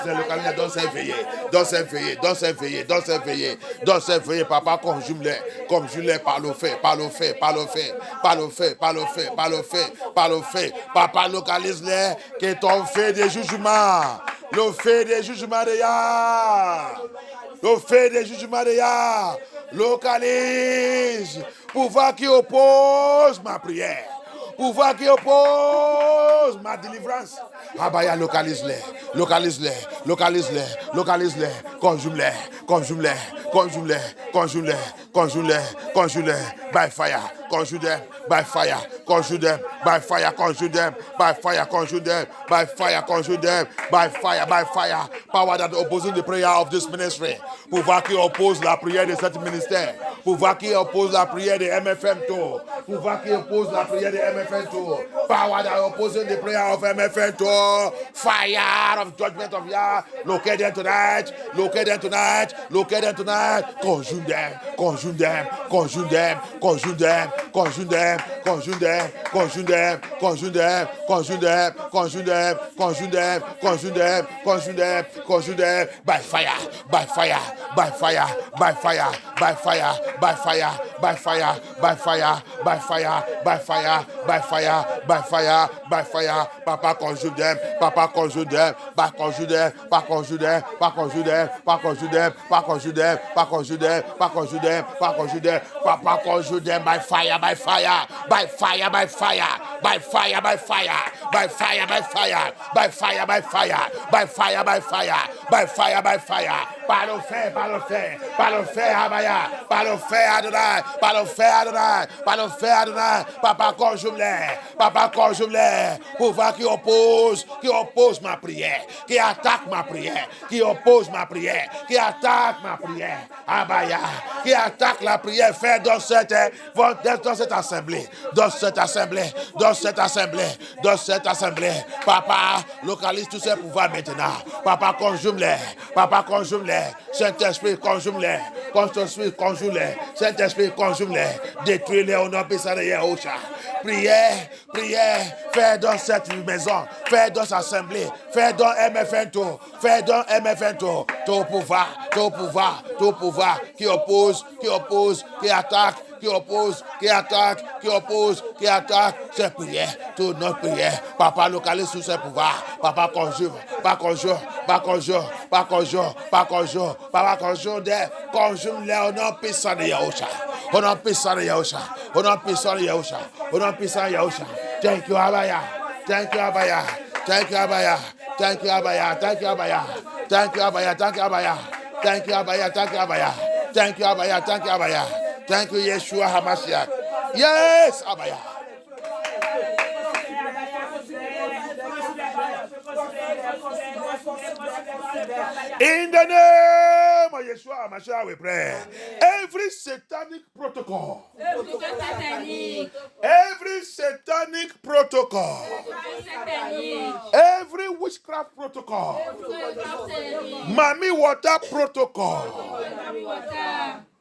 dans s'éveiller, dans s'éveiller, dans s'éveiller, dans s'éveiller, dans s'éveiller, papa, conjume-les par le fait, par le fait, par le fait, par le fait, par le fait, par le fait, par le fait. Papa, localise-les, que ton fait des jugements, le fait des jugements de Yah, le fait des jugements de Yah, localise, pouvoir qui oppose ma prière. Pouvoir qui oppose ma délivrance. Abaya, localise-les. Localise-les. Localise-les. Localise-les. Conjume-les. Conjume-les. Conjume-les. Conjume-les. Conjume-les. Conjume-les. By fire. Conjure them. By fire. Conjure them. By fire. Conjure them. By fire. Conjure them. By fire. Conjure them. By fire. By fire. Power that opposes the prayer of this ministry. Pouvoir qui oppose la prière de cet ministère. Pouvoir qui oppose la prière de MFM Tour. Pouvoir qui oppose la prière de MFM Tour. Power that opposes the prayer of MFM Tour. Fire of judgment of Yah. Locate them tonight. Locate them tonight. Locate them tonight. Conjure them. Conjure them. Conjure them. Conjure them. Conjure them. Conjure them. Conjure them. Conjure them. Conjure them. Conjure them. Conjure them. Conjure them. Conjure them. Conjure them. By fire. By fire. By fire. By fire. By fire. By fire. By fire. By fire. By fire. By fire. By fire. By fire. By fire. Papa conjure them. Papa conjure them. Pas conjure them. Pas conjure them. Pas conjure them. Pas conjure them. Pas conjure them. Pas conjure them. Pas conjure them. Pas conjure them. Papa conjure them by fire. By fire. By fire. By fire. By fire. By fire. By fire. By fire. By fire. By fire. By fire. By fire. By fire. By fire. Par le fer. Par le fer. Par le fer. Abaya. Par le fer Adonai. Par le fer Adonai. Par le fer Adonai. Papa conjume-les. Papa conjume-les. Pouvoir qui oppose ma prière. Qui attaque ma prière. Qui oppose ma prière. Qui attaque ma prière. Abaya. Qui attaque la prière faite dans cette assemblée. Dans cette assemblée. Dans cette assemblée. Dans cette assemblée. Papa, localise tous ces pouvoirs maintenant. Papa, conjume-les. Papa, conjume-les. Saint-Esprit, conjume-les. Saint-Esprit, conjume-les. Saint-Esprit, conjume-les. Détruis-les au nom puissant de Yahushua. Prière, prière, fais dans cette maison, fais dans cette assemblée, fais dans MFN Tour, fais dans MFN Tour. Ton pouvoir, ton pouvoir, ton pouvoir qui oppose, qui attaque, qui oppose, qui attaque, qui oppose, qui attaque. C'est prière, toute notre prière. Papa localise sous ses pouvoirs. Papa conjure, pas conjure, pas conjure, pas conjure, pas conjure. Papa conjure-les au nom puissant de Yahushua. Au nom puissant de Yahushua. Au nom puissant de Yahushua. Au nom puissant de Yahushua. Thank you, Abaya. Thank you, Abaya. Thank you, Abaya. Thank you, Abaya. Thank you, Abaya. Thank you, Abaya. Thank you, Abaya. Thank you, Abaya. Thank you, Abaya. Thank you, Abaya. Thank you, Abaya. Thank you, Yeshua HaMashiach. Yes, Abaya. In the name of Yeshua HaMashiach, we pray. Every satanic protocol. Every satanic protocol. Every witchcraft protocol. Mami water protocol.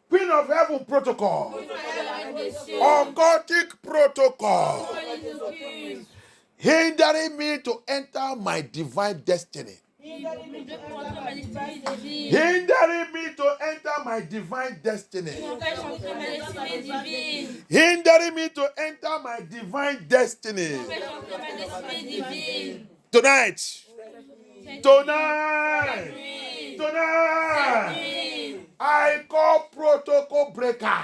Queen of Heaven protocol. Occultic protocol. Hindering me to enter my divine destiny. Hindering me to enter my divine destiny. Hindering me to enter my divine destiny. Tonight. I call protocol breaker.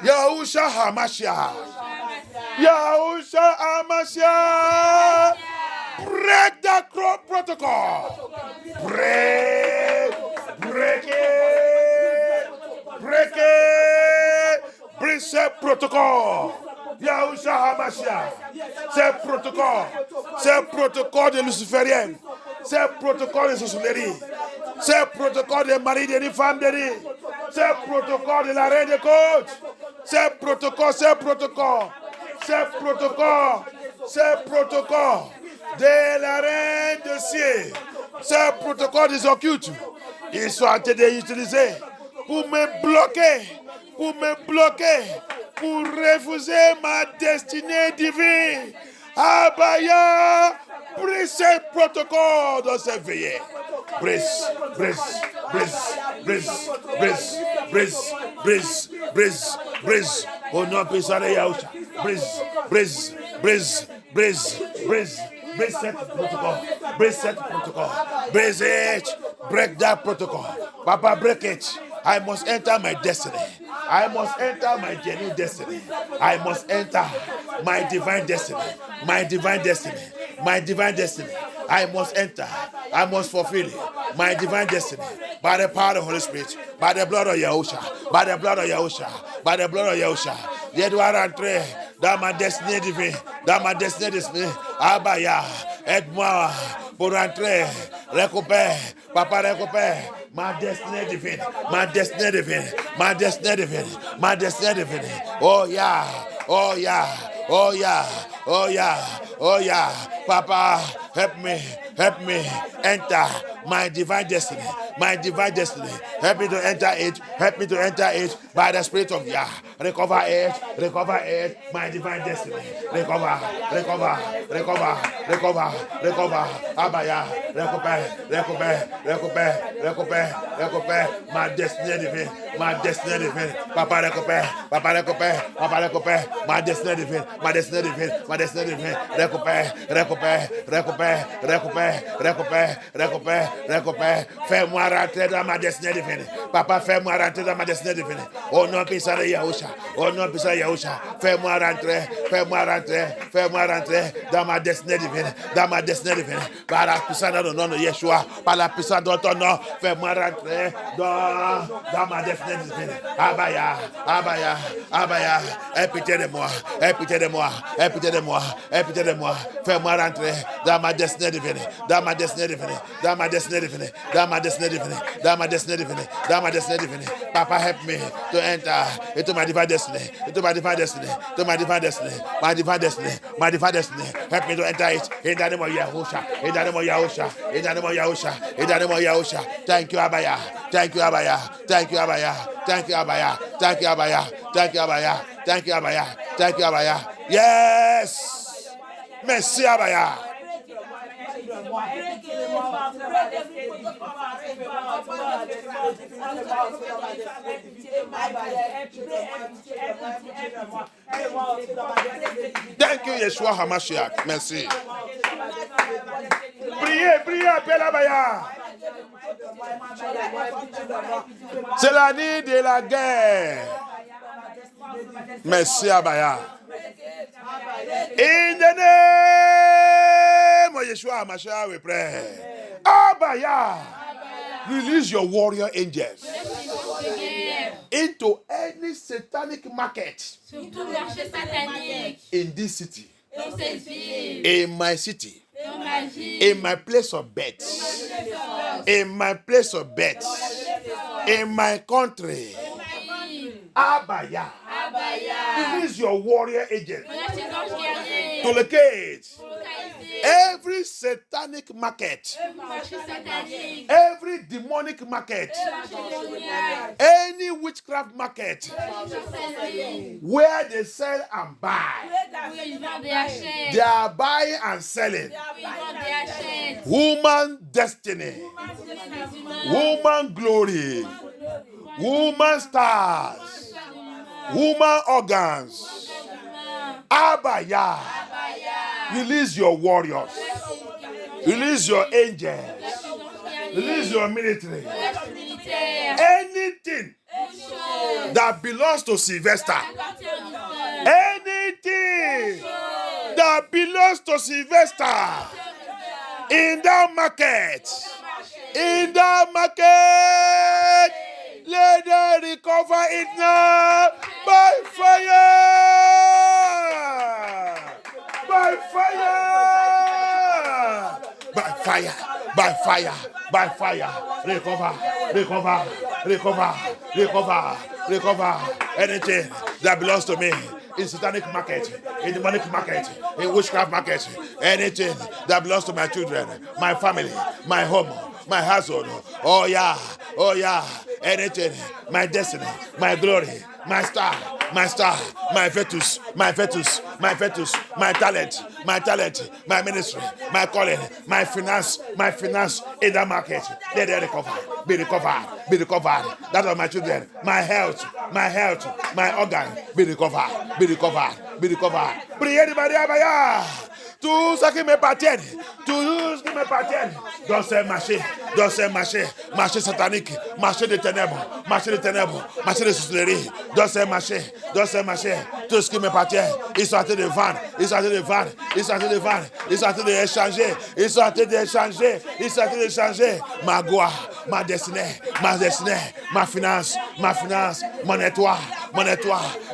Yahushua HaMashiach. Yahushua HaMashiach. Break that protocol. Break it. Break that protocol. Yahushua HaMashiach. C'est protocole de luciférienne. C'est protocole de sorcellerie. C'est protocole des maris et des femmes de riz. C'est protocole de la reine des côtes. C'est protocole de la reine de ciel. C'est protocole des occultes. Ils sont en train d'utiliser pour me bloquer, pour refuser ma destinée divine. Abaya, brise ce protocole dans cette veillée. Brise. Au nom puissant de Yahushua. Brise cette protocole. Brise it. Break that protocol. Papa, break it. I must enter my destiny. I must enter my genuine destiny. I must enter my divine destiny. My divine destiny. My divine destiny. I must enter. I must fulfill it. My divine destiny. By the power of the Holy Spirit. By the blood of Yahusha. By the blood of Yahusha. By the blood of Yahusha. Je dois rentrer dans ma destinée divine. Dans ma destinée divine. Abaya. Aide-moi pour rentrer. Récupère. Papa, récupère. My destiny divine, my destiny divine, my destiny divine, my destiny divine. Oh yeah, oh yeah, oh yeah, oh yeah, oh yeah. Papa, help me enter my divine destiny, my divine destiny. Help me to enter it by the Spirit of Yah. Recover it, my divine destiny. Recover. Abaya, recover my destiny divine, my destiny divine. Papa, recover, my destiny divine, my destiny divine, my destiny divine. Recover. Fais-moi rentrer dans ma destinée divine. Papa, fais-moi rentrer dans ma destinée divine. Au nom puissant de Yahusha. Au nom puissant de Yahusha. Fais-moi rentrer dans ma destinée divine. Dans ma destinée divine. Par la puissance de nom de Yeshua. Par la puissance de ton nom. Fais-moi rentrer dans ma destinée divine. Abaya. Aie pitié de moi. Fais-moi rentrer dans ma destinée divine. Dans ma destinée divine. Papa, help me to enter into my divine destiny. My divine destiny. Help me to enter it in the name of Yahusha. Thank you, Abaya. Yes. Merci, Abaya. Thank you, Yeshua HaMashiach. Merci. Priez, appelle Abaya. C'est la nuit de la guerre. Merci, Abaya. In the name of Yeshua HaMashiach, we pray. Abaya, release your warrior angels into any satanic market in this city, in my city, in my place of birth, in my country. Abaya, release your warrior agent to locate every satanic market, every demonic market, any witchcraft market where they sell and buy. They are buying and selling woman destiny, woman glory, woman stars, woman organs. Abaya, release your warriors, release your angels, release your military. Anything that belongs to Sylvester, anything that belongs to Sylvester in that market, let them recover it now by fire. By fire. Recover anything that belongs to me in satanic market, in demonic market, in witchcraft market, anything that belongs to my children, my family, my home, my household. Oh yeah, anything, my destiny, my glory, my star, my fetus, my talent, my ministry, my calling, my finance in the market. Let it be recovered. That of my children, my health, my organ, be recovered. Priez de Maria Baya. Tout ce qui m'appartient, tout ce qui m'appartiennent dans ces marchés, marchés sataniques, marchés de ténèbres, marché de sorcellerie, dans ces marchés, tout ce qui m'appartient, ils sont en train de vendre, ils sont en train d'échanger, ma gloire, ma destinée, ma finance, mon étoile,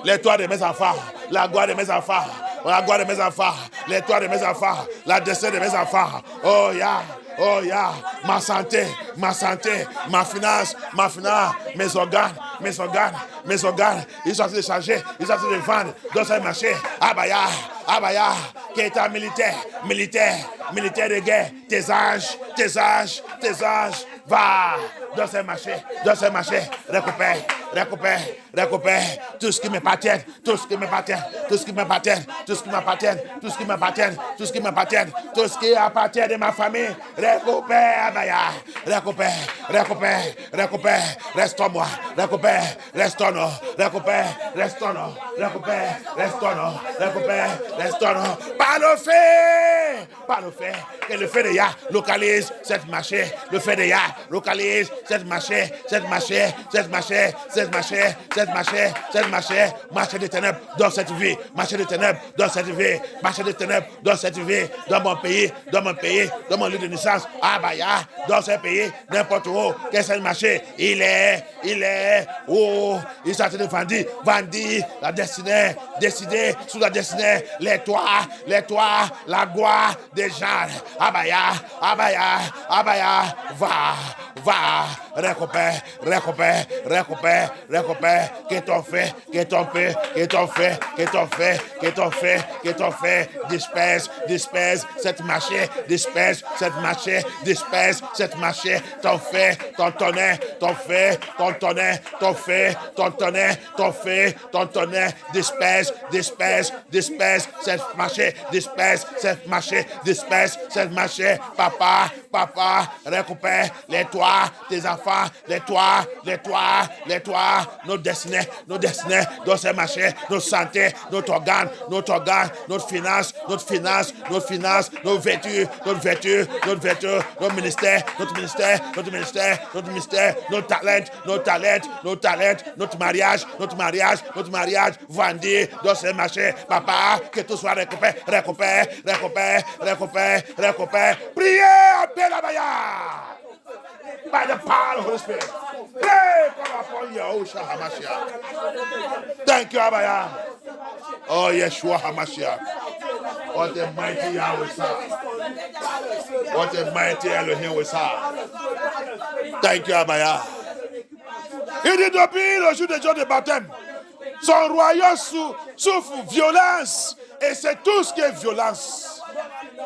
l'étoile de mes enfants, la gloire de mes enfants, l'étoile de mes enfants, la destinée de mes enfants. Oh yeah, ma santé, ma finance, mes organes, ils sont en train de changer, ils sont en train de vendre dans ce marché. Abaya, qui est un militaire de guerre, tes anges, va dans ce marché, récupère tout ce qui m'appartient, tout ce qui appartient de ma famille, récupère, Abaya, récupère, restaure-moi, restaure-nous, par le fait, que le fait de Yah localise cette marché, marché de ténèbres dans cette vie, dans mon pays, dans mon lieu de naissance, Abaya, dans ce pays, n'importe où, que ce marché, il est, il s'est vendu, la destinée, décidé sous la destinée, les toits, la gloire des gens, Abaya, va, récupère, que t'en fait, disperse cette marché, t'en fait, ton tonnerre, disperse cette marché, papa, récupère les toits, tes enfants, les toits, nos destinées, dans ces marchés, nos santé, notre organe, notre finance, nos vêtures, notre ministère, nos talents, notre mariage, vendu dans ces marchés, papa, que tout soit récupère, priez, appelle la Baya. By the power of the Holy Spirit. Pray upon Yahushua HaMashiach. Thank you, Abaya. Oh, Yeshua HaMashiach. What a mighty Yahweh we serve. What a mighty Elohim we serve. Thank you, Abaya. Il dit depuis le jour de Jean de baptême, son royaume souffre violence. Et c'est tout ce qui est violence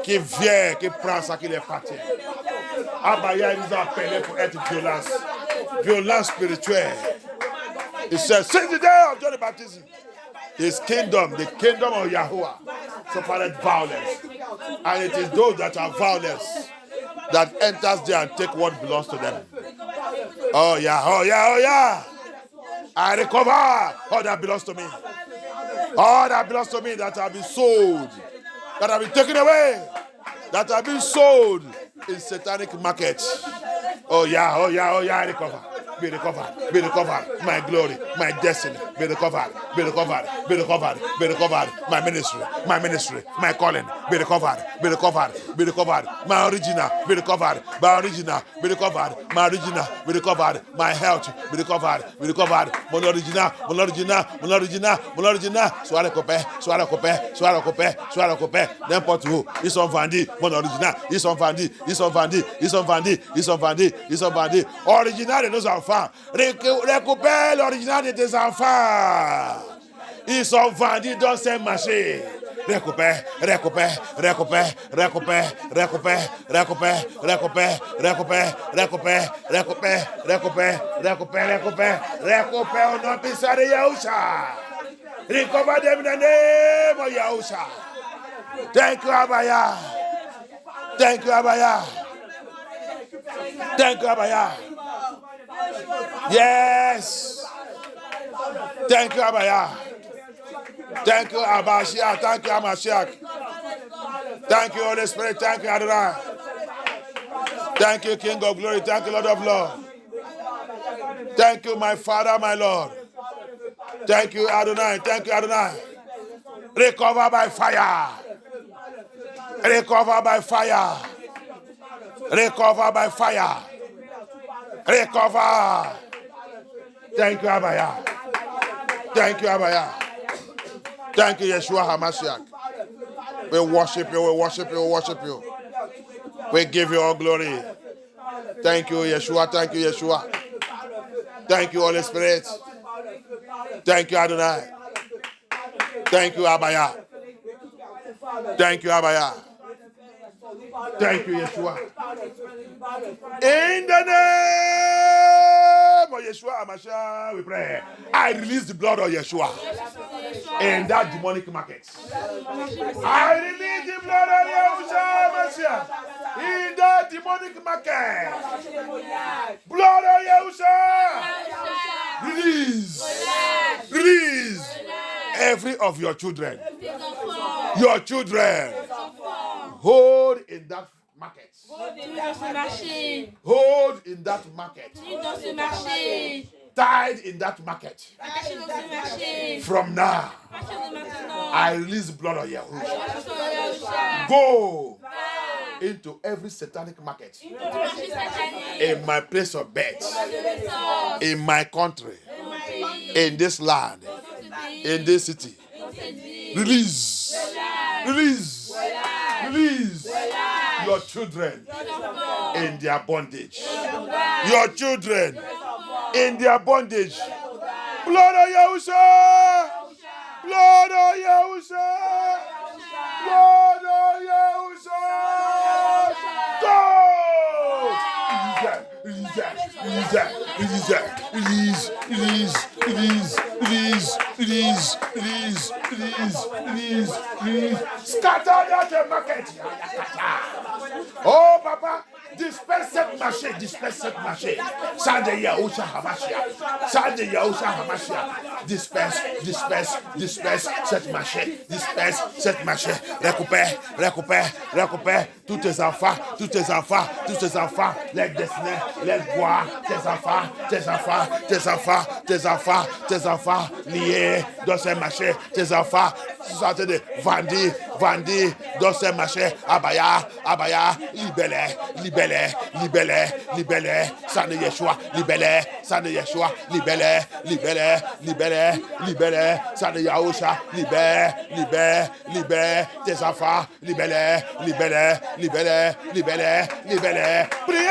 qui vient, qui prend ça qui les appartient. Abaya, ils ont appelé pour être violence spirituelle. He says, since the day of John the Baptist, his kingdom, the kingdom of Yahuwah, suffered violence. And it is those that are violence that enters there and take what belongs to them. Oh yeah. I recover all that belongs to me. All that belongs to me that have been sold, that have been taken away, that have been sold in satanic markets. Oh yeah, I recover. Be recovered. My glory, my destiny, be recovered. My ministry, my calling, be recovered. My original, be recovered. My original, be recovered. My health, be recovered. Mon original, soit recoupé. N'importe où, ils sont vendus. Mon original, ils sont vendus. Original de nos enfants. Récupère l'original de tes enfants. Ils sont vendus dans ces marchés. Récupère. Au nom puissant de Yahusha. Recover them in the name of Yahusha. Thank you, Abaya. Yes. Thank you, Abaya. Thank you, Abashia. Thank you, Amashiach. Thank you, Holy Spirit. Thank you, Adonai. Thank you, King of Glory. Thank you, Lord of Lords. Thank you, my Father, my Lord. Thank you, Adonai. Thank you, Adonai. Recover by fire. Recover by fire. Recover by fire. Recover. Thank you, Abaya. Thank you, Abaya. Thank you, Yeshua HaMashiach. We worship you, we worship you, we worship you. We give you all glory. Thank you, Yeshua. Thank you, Yeshua. Thank you, Holy Spirit. Thank you, Adonai. Thank you, Abaya. Thank you, Abaya. Thank you, Yeshua. In the name of Yeshua HaMashiach, we pray. I release the blood of Yeshua in that demonic market. I release the blood of Yeshua HaMashiach in that demonic market. Blood of Yeshua. Release. Release. Every of your children. Your children. Hold in that market. Hold in that market. Tied in that market. From now, I release the blood of Yahushua. Go into every satanic market. In my place of birth. In my country. In this land. In this city. Release. Release. Release your children in their bondage. Your children in their bondage. Blood of Yahushua. Blood of Yahushua. Blood of Yahushua. Go! Release that. Release that. Release that. Release. Release. Release. Release. Release. Release. Release. Release. Release. Scatter that market. Oh, Papa. Disperse cette marché, disperse cette marché. Sade Yahushua HaMashiach. Sade Yahushua HaMashiach. Disperse, disperse, disperse cette marché. Disperse cette marché. Récupère, récupère, récupère tous tes enfants, tous tes enfants, tous tes enfants. Les destinés, les bois, tes enfants, tes enfants, tes enfants, tes enfants, tes enfants liés dans ces marchés. Tes enfants, sortez de vendus, vendus dans ces marchés. Abaya, abaya, libellé, libellé. Libellé, libellé, sang de Yeshua, libellé, sang de Yeshua, libellé, libellé, libellé, libellé, sang de Yahushua, libère, libère, libère tes enfants, libellé, libellé, libellé, libellé, libellé. Priez!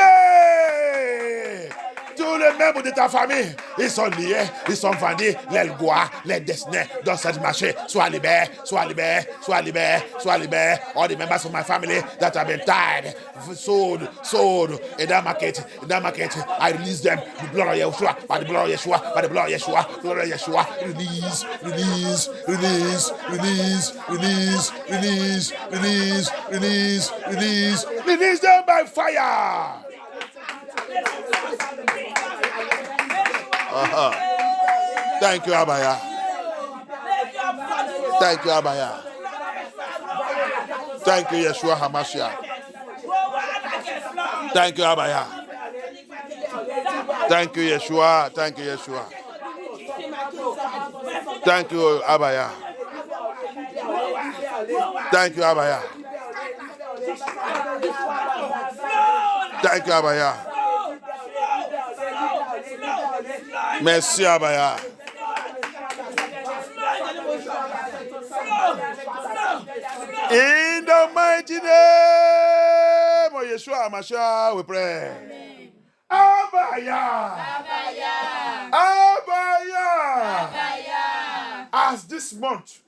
Tous les membres de ta famille, ils sont liés, ils sont vendus, les gois, les destinés dans cette marché. Sois libéré, sois libéré, sois libéré, sois libéré. All the members of my family that have been tied, sold in that market, I release them. The blood of Yeshua, by the blood of Yeshua, by the blood of Yeshua, blood of Yeshua. Release, release, release, release, release, release, release, release, release, release them by fire. Thank you, Abaya. Thank you, Abaya. Thank you, Yeshua HaMashiach. Thank you, Abaya. Thank you, Yeshua. Thank you, Yeshua. Thank you, Abaya. Thank you, Abaya. Thank you, Abaya. Merci, Abaya. In the mighty name of Yeshua HaMashiach, we pray. Abaya. Abaya. Abaya. Abaya. As this month,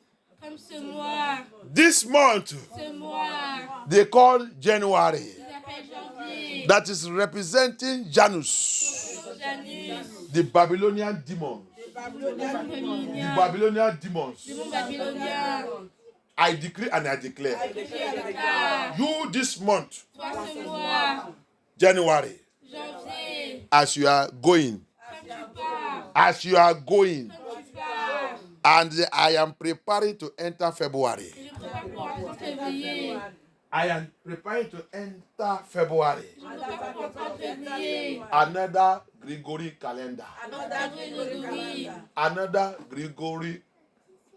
they call January. That is representing Janus. The Babylonian demons. The Babylonian demons. I decree and I declare. You this month, January, as you are going, and I am preparing to enter February, I am preparing to enter February. Je me prépare pour entrer février. Another Gregory calendar. Another Gregory. Another Gregory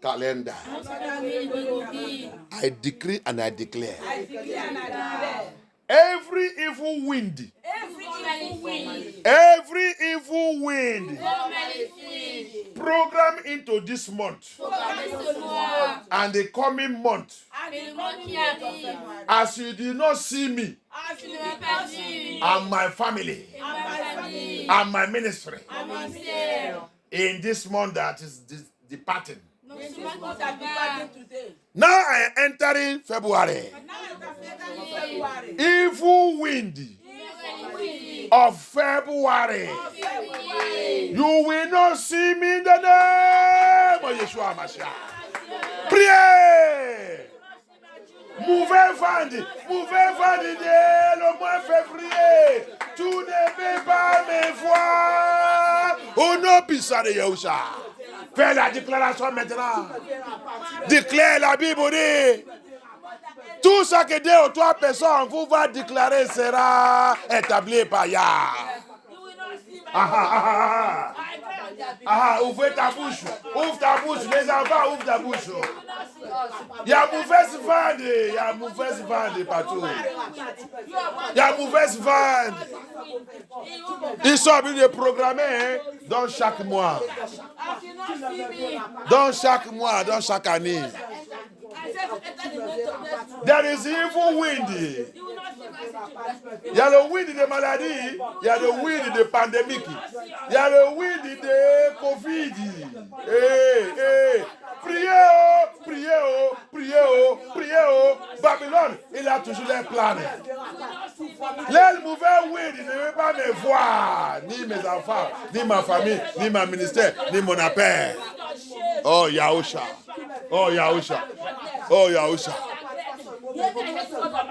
calendar. I decree and I declare. Every evil wind. Every evil wind. Program into this month. And the coming month. As you did not see me. And my family. And my ministry. In this month that is departing. Now I am entering February. Evil wind of February. You will not see me in the name of Yeshua Mashiach. Priez. Mouvez-vous dès le mois février. Tu ne peux pas me voir. Au nom puissant de Yahusha. Fais la déclaration maintenant. Déclare la Bible. Dit. Tout ce que deux ou trois personnes vous va déclarer sera établi par Yah. Ouvre ta bouche. Ouvre ta bouche. Les enfants, ouvre ta bouche. Il y a mauvaise vente. Il y a mauvaise vente partout. Il y a mauvaise vente. Ils sont obligés de programmer dans chaque mois. Dans chaque mois, dans chaque année. There is evil wind. Il y a le wind de maladie, il y a le wind de pandémie, il y a le wind de Covid. Priez. Babylone, il a toujours les plans. Les mauvais wind ne veut pas me voir, ni mes enfants, ni ma famille, ni ma ministère, ni mon appel. Oh Yahusha. Oh Yahusha. Oh Yahusha.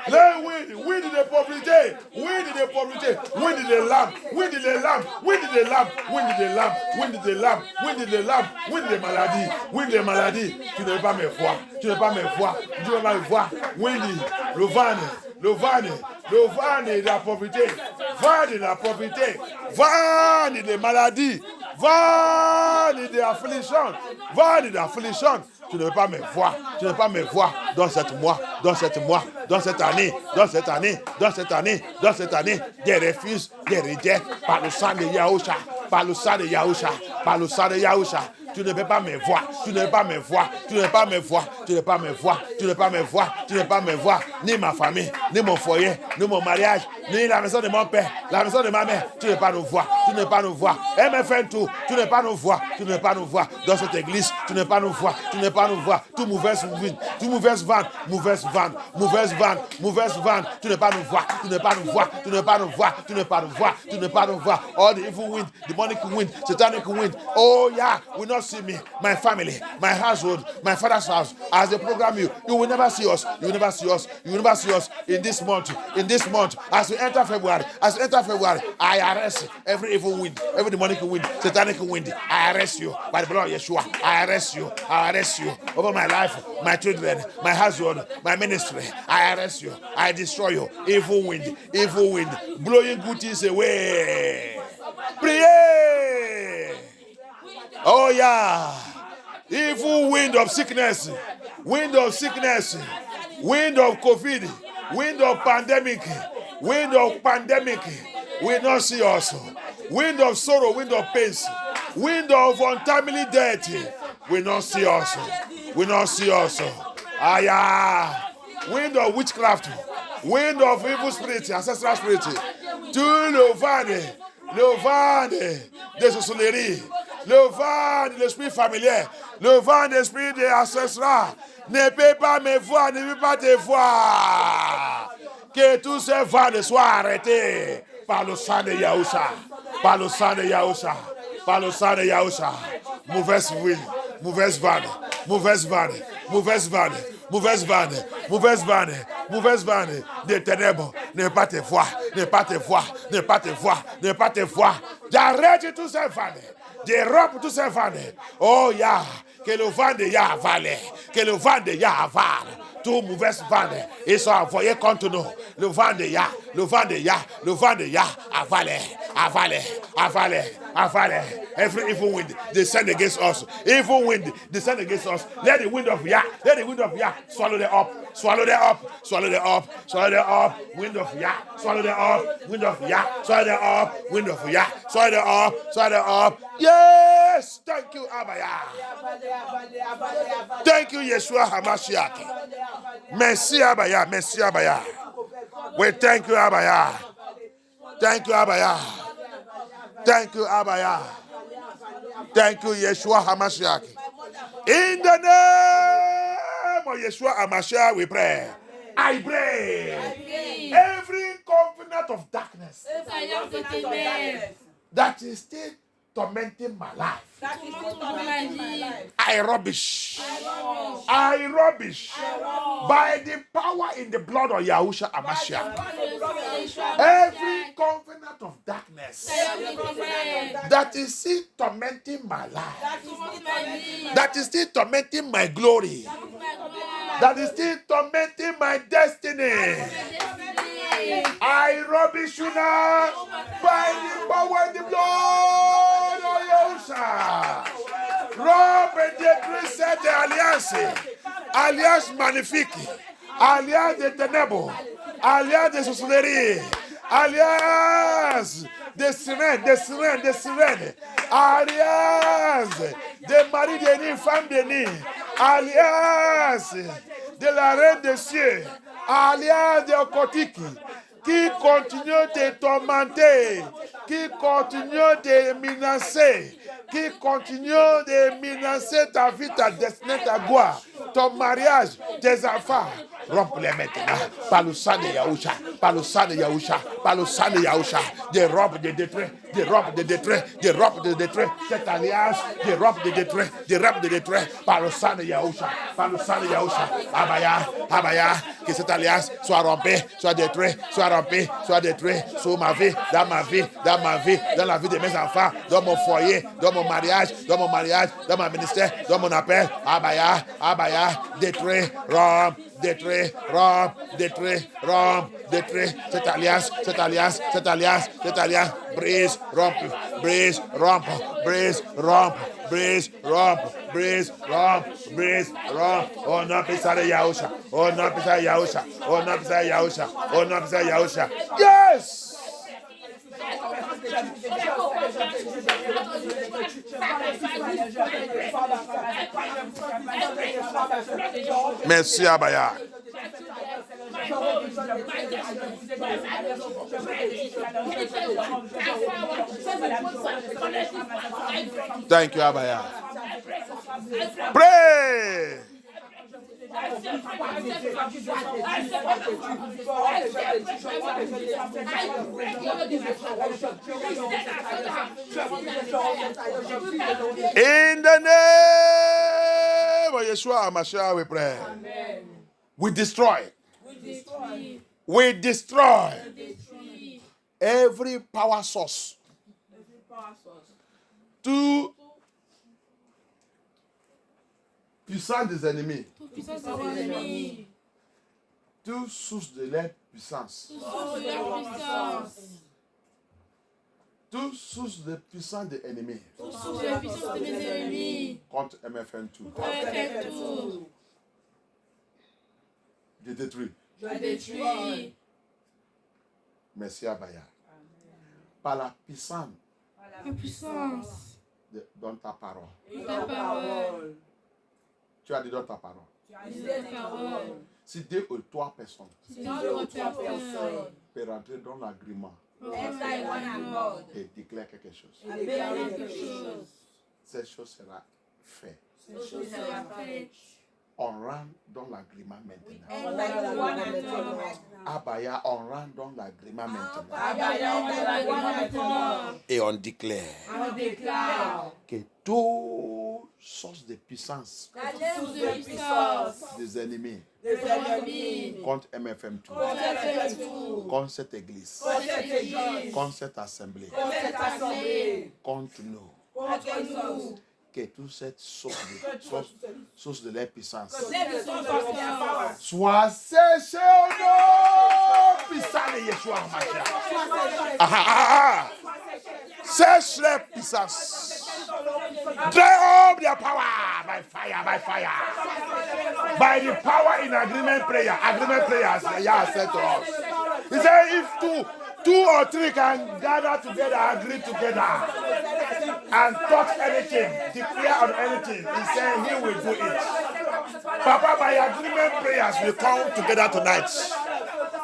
Le wind de pauvreté, wind de pauvreté, wind de l'âme, wind de l'âme, wind de l'âme, wind de l'âme, wind de l'âme, wind de l'âme, wind de maladie, wind de maladie. Tu ne veux pas me voir, tu ne veux pas me voir, tu ne veux pas me voir. Wind, le vent de la pauvreté, vent de la pauvreté, vent de maladie, vent de affliction, vent de affliction. Tu ne veux pas me voir, tu ne veux pas me voir dans cette mois, dans cette année, des refus, des rejets, par le sang de Yahusha, par le sang de Yahusha, par le sang de Yahusha. Tu ne peux pas me voir, tu ne peux pas me voir, tu ne peux pas me voir, tu ne peux pas me voir, tu ne peux pas me voir, tu ne peux pas me voir, ni ma famille, ni mon foyer, ni mon mariage, ni la maison de mon père, la maison de ma mère. Tu ne peux pas nous voir, tu ne peux pas nous voir. MFN tout, tu ne peux pas nous voir, tu ne peux pas nous voir dans cette église, tu ne peux pas nous voir, tu ne peux pas nous voir. Tout mauvaise vente, tu ne peux pas nous voir, tu ne peux pas nous voir, tu ne peux pas nous voir, tu ne peux pas nous voir, tu ne peux pas nous voir. All the evil wind, demonic wind, satanic wind. Oh yeah, we not see me, my family, my household, my father's house. As they program you, you will never see us. You will never see us. You will never see us in this month. In this month, as we enter February, I arrest every evil wind, every demonic wind, satanic wind. I arrest you by the blood of Yeshua. I arrest you over my life, my children, my household, my ministry. I arrest you. I destroy you. Evil wind, blowing good things away. Priez. Oh yeah, evil wind of sickness, wind of COVID, wind of pandemic, will not see us. Wind of sorrow, wind of pains, wind of untimely death, will not see us. Ah yeah, wind of witchcraft, wind of evil spirit, ancestral spirit, tout le vent de sorcellerie. Le vent de l'esprit familier, le vent de l'esprit des ancestral ne peut pas me voir, ne peut pas te voir. Que tous ces vents soient arrêtés par le sang de Yahusha, par le sang de Yahusha, par le sang de Yahusha. Mauvaise wind, mauvaise vanne des ténèbres, ne pas te voir. J'arrête tous ces vannes. Dérobe tous ces vannes. Oh Yah, que le vent de Yah avale, Tout mauvais vent, ils sont envoyés contre nous. Le vent de Yah, le vent de Yah, le vent de Yah, avalez, avalez, avalez, avalez. Every evil wind descend against us. Evil wind descend against us. Let the wind of Yah, let the wind of Yah swallow them up, swallow them up, swallow them up, swallow them up. Wind of Yah, swallow them up, wind of Yah, swallow them up, wind of Yah, swallow them up, swallow them up. Yes, thank you, Abaya. Thank you, Yeshua Hamashiach. Merci, Abaya, merci, Abaya. We thank you, Abaya. Thank you, Abaya. Thank you, Abaya. Thank you, Yeshua Hamashiach. In the name of Yeshua Hamashiach, we pray. I pray. Every covenant of darkness that is still tormenting my life, I rubbish. I rubbish. By the power in the blood of Yahushua Hamashiach. Every covenant of darkness that is still tormenting my life, that is still tormenting my glory, that is still tormenting my destiny, I rubbish you now by the power in the blood of Yahushua. Robe de Christ de Alliance magnifique, Alliance de ténèbres, Alliance de sorcellerie, Alliance de sirènes, Alliance de mari de nuit, femme de nuit, Alliance de la reine des cieux, Alliance de occultique, qui continue de tormenter, qui continue de menacer, qui continue de menacer ta vie, ta destinée, ta gloire, ton mariage, tes enfants. Rompe-les maintenant par le sang de Yahushua, par le sang de Yahushua, par le sang de Yahushua. Des robes de détruire, des robes de détruire, des robes de détruire. Cette alliance, des robes de détruire, des robes de détruire par le sang de Yahushua, par le sang de Yahushua. Abaya, Abaya, que cette alliance soit rompue, soit détruite, soit rompue, soit détruite sur ma vie, dans ma vie, dans ma vie, dans la vie de mes enfants, dans mon foyer, dans mon mariage, dans mon ministère, dans mon appel. Abaya, Abaya, détruire, rompe. Détruire, rompre, détruire, rompre, détruire cette alliance, cette alliance, cette alliance, cette alliance, brise, rompe, brise, rompe, brise, rompe, brise, rompe, brise, rompe, brise, rompe. Oh non, pisa de Yahushua, oh non, pisa de Yahushua, oh non, pisa de Yahushua, oh non, pisa de Yahushua. Yes! Merci Abaya. Thank you, Abaya. Pray. In the name of Yeshua HaMashiach, we pray. Amen. We destroy. We destroy every power source to puissance des ennemis. Toute source de leur puissance. Toute source de puissance des ennemis. Contre MFN2. Je détruis. Merci Abaya. Par la puissance dans ta parole. Tu as dit dans ta parole. Si 2 ou 3 personnes peuvent rentrer dans l'agrément et déclarer quelque chose, cette chose sera faite. On rentre dans l'agrément maintenant. Abaya, on rentre dans l'agrément maintenant. Et on déclare que toute source de puissance des ennemis contre MFM2, contre cette église, contre cette assemblée, contre nous, que toute cette source de leur puissance Soit soit séchée au nom puissant de Yeshua Mashiach. Sèche les puissances. Dry up their power by fire, by fire. By the power in agreement prayer. Agreement prayers, Yah said to us. He said, if two or three can gather together, agree together, and touch anything, declare on anything, he said he will do it. Papa, by agreement prayers, we come together tonight.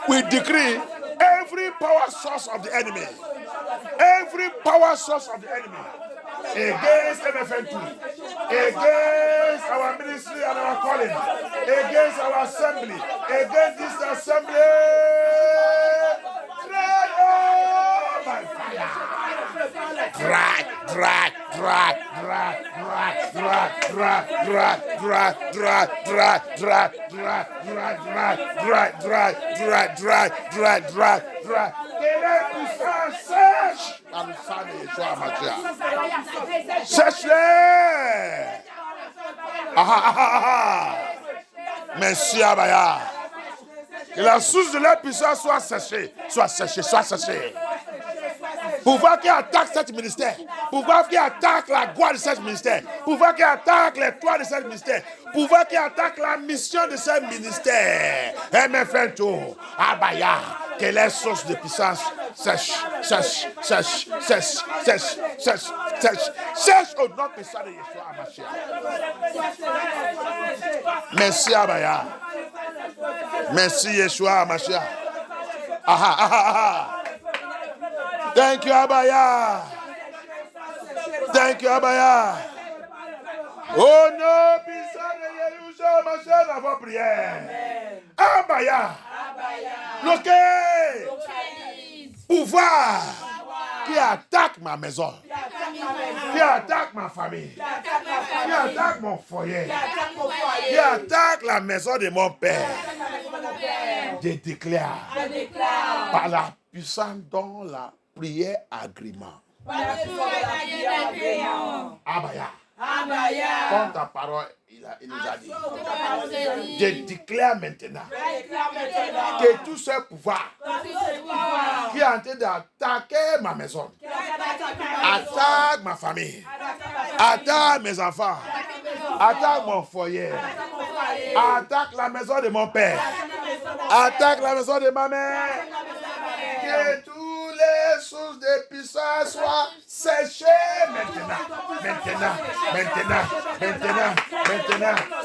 We decree every power source of the enemy, against MFN2, against our ministry and our calling, against our assembly, against this assembly, by fire. Dry. Sèche-les. Merci Abaya. Que la source de leur puissance soit séchée. Pouvoir qui attaque cet ministère, pouvoir qui attaque la gloire de ce ministère, pouvoir qui attaque les toits de ce ministère, pouvoir qui attaque la mission de ce ministère. MFN2, Abaya, que les sources de puissance sèche au nom puissant de Yeshua Mashiach. Merci Abaya. Merci Yeshua Mashiach. Thank you, Abaya. Oh non, puissant de Yeshua Mashiach, dans vos prières. Abaya. Bloqué. Pouvoir qui attaque ma maison, qui attaque ma famille, qui attaque mon foyer, qui attaque la maison de mon père. Je déclare par la puissance dans la prière agrément. Abaya. Quand ta parole, il nous a dit. Je déclare maintenant que tout ce pouvoir qui est en train d'attaquer ma maison, attaque ma famille, attaque mes enfants, attaque mon foyer, attaque la maison de mon père, attaque la maison de ma mère, que toutes les sources de puissance soient séchées maintenant.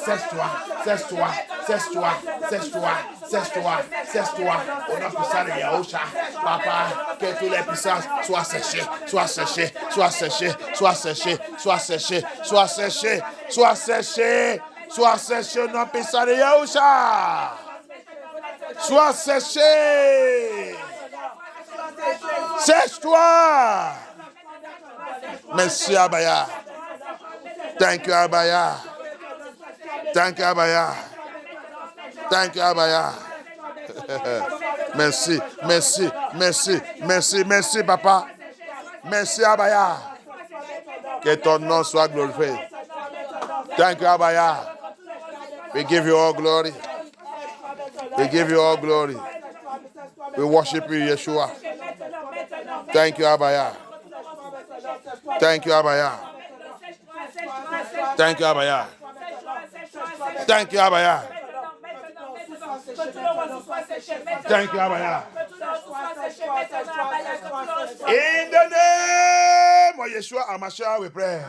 Sèche-toi. Au nom puissant de Yahusha, Papa, que toutes les puissances soient séchées. Au nom puissant de Yahusha. Sois séché. Sèche-toi. Merci Abaya. Thank you Abaya. Merci Papa. Merci Abaya. Que ton nom soit glorifié. Thank you Abaya. We give you all glory. We worship you, Yeshua. Thank you, Abaya. Thank you, Abaya. In the name of Yeshua HaMashiach, we pray.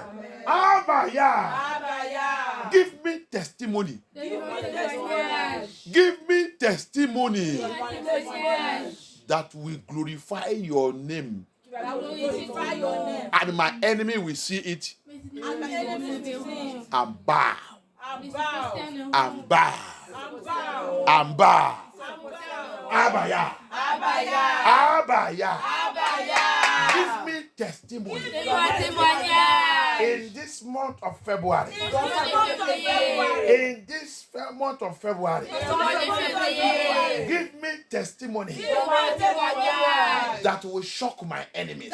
Abaya. Give me testimony. That will glorify your name. And my enemy will see it and bow. Abaya. Give me testimony. In this month of February. Give me testimony that will shock my enemies.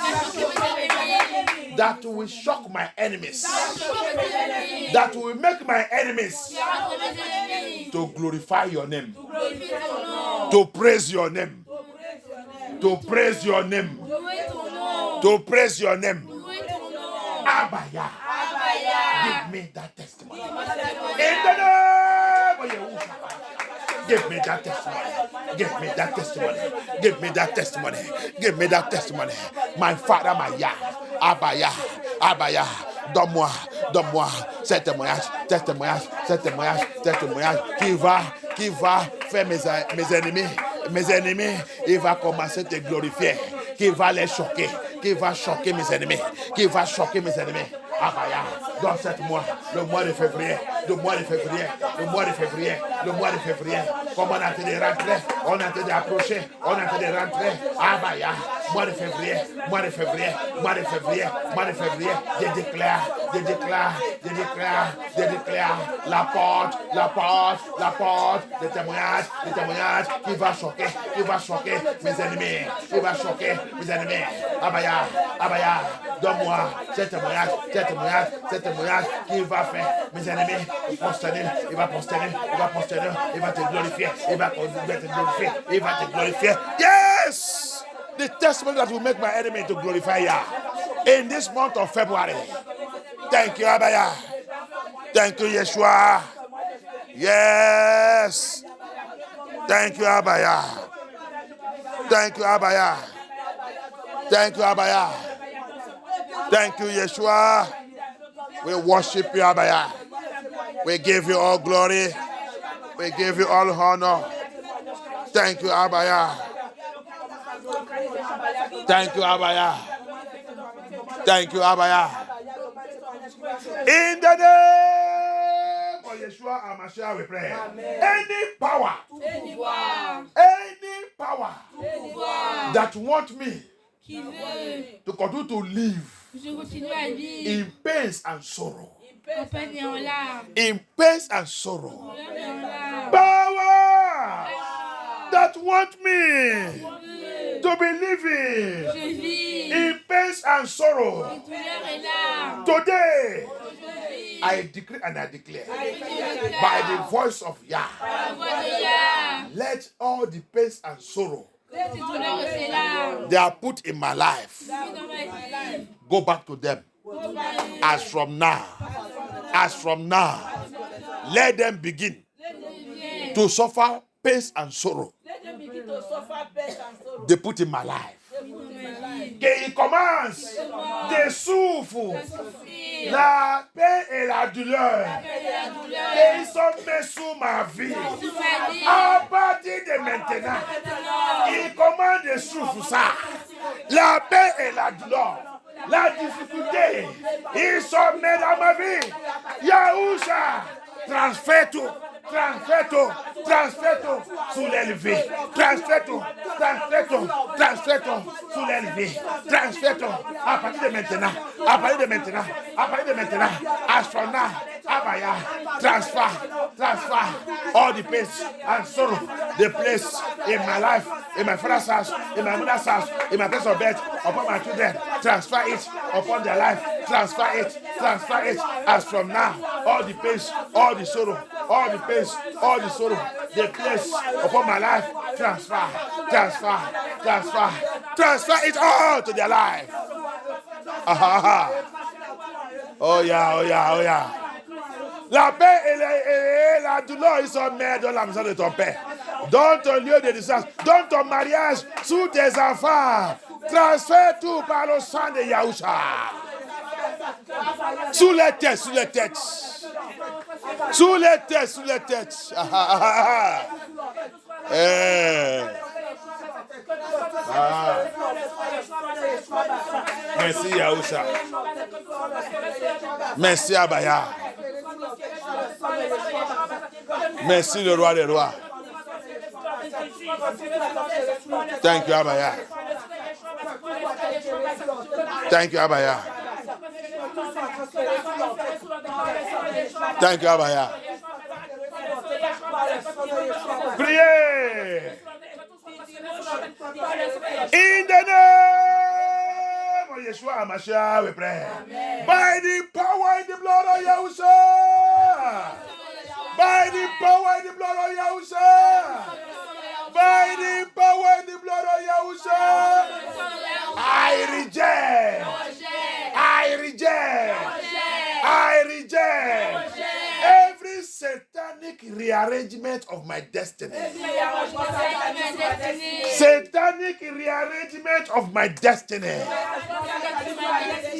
That will shock my enemies. That will make my enemies to glorify your name. To praise your name. To praise your name. To praise your name. Abaya. Give me that testimony. In the name of Yahushua. Give me that testimony. Give me that testimony. Give me that testimony. Give me that testimony. My Father, my Yah. Abaya. Abaya. Donne-moi. Donne-moi. Ce témoignage. Ce témoignage. Ce témoignage. Ce témoignage. Qui va faire mes ennemis. Il va commencer à te glorifier. Qui va les choquer. Qui va choquer mes ennemis. Qui va choquer mes ennemis. Abaya, dans cette mois, le mois de février, comme on a été de rentrer, on a été d'approcher, on a été de rentrer. Abaya, mois de février, je déclare la porte de témoignage qui va choquer mes ennemis, Abaya, donne-moi ce témoignage qui va faire mes ennemis prosterner, il va te glorifier, il va te glorifier. Yes! The testimony that will make my enemy to glorify Yah in this month of February. Thank you, Abaya. Thank you, Yeshua. Yes. Thank you, Abaya. Thank you, Abaya. Thank you, Abaya. Thank you, Yeshua. We worship you, Abaya. We give you all glory. We give you all honor. Thank you, Abaya. Thank you, Abaya. Thank you, Abaya. In the name of Yeshua HaMashiach, we pray. Any power that want me to continue to live in pains and sorrow. In pains and sorrow. Power that want me to be living in pains and sorrow. Today, I decree and I declare by the voice of Yah, let all the pains and sorrow they are put in my life go back to them. As from now, let them begin to suffer pains and sorrow they put in my life. Qu'il commence de souffrir la paix et la douleur qu'ils sont mis sous ma vie. À partir de maintenant, il commence de souffrir ça. La paix et la douleur. La difficulté, ils sont mis dans ma vie. Yahusha, transfère tout sous l'élevé. Transfère tout sous l'élevé. Transfère tout à partir de maintenant. As from now, Abaya, transfer all the pain and sorrow, the place in my life, in my father's house, in my mother's house, in my place of birth, upon my children. Transfer it upon their life. Transfer it. As from now, all the pains, all the sorrow, all the pains, all the sorrow, the place upon my life. Transfer it all to their life. Oh yeah. La paix et la douleur, ils sont mères dans la maison de ton père. Dans ton lieu de naissance, dans ton mariage, sous tes enfants. Transfère tout par le sang de Yahusha. Sous les têtes. Merci Yahusha. Merci Abaya. Merci le roi des rois. Thank you Abaya. Thank you Abaya. Thank you Abaya. Priez. In the name of Yeshua HaMashiach, we pray. By the power in the blood of Yahushua. By the power in the blood of Yahushua. By the power in the blood of Yahushua. I reject. I reject every satanic rearrangement of my destiny. Satanic rearrangement of my destiny.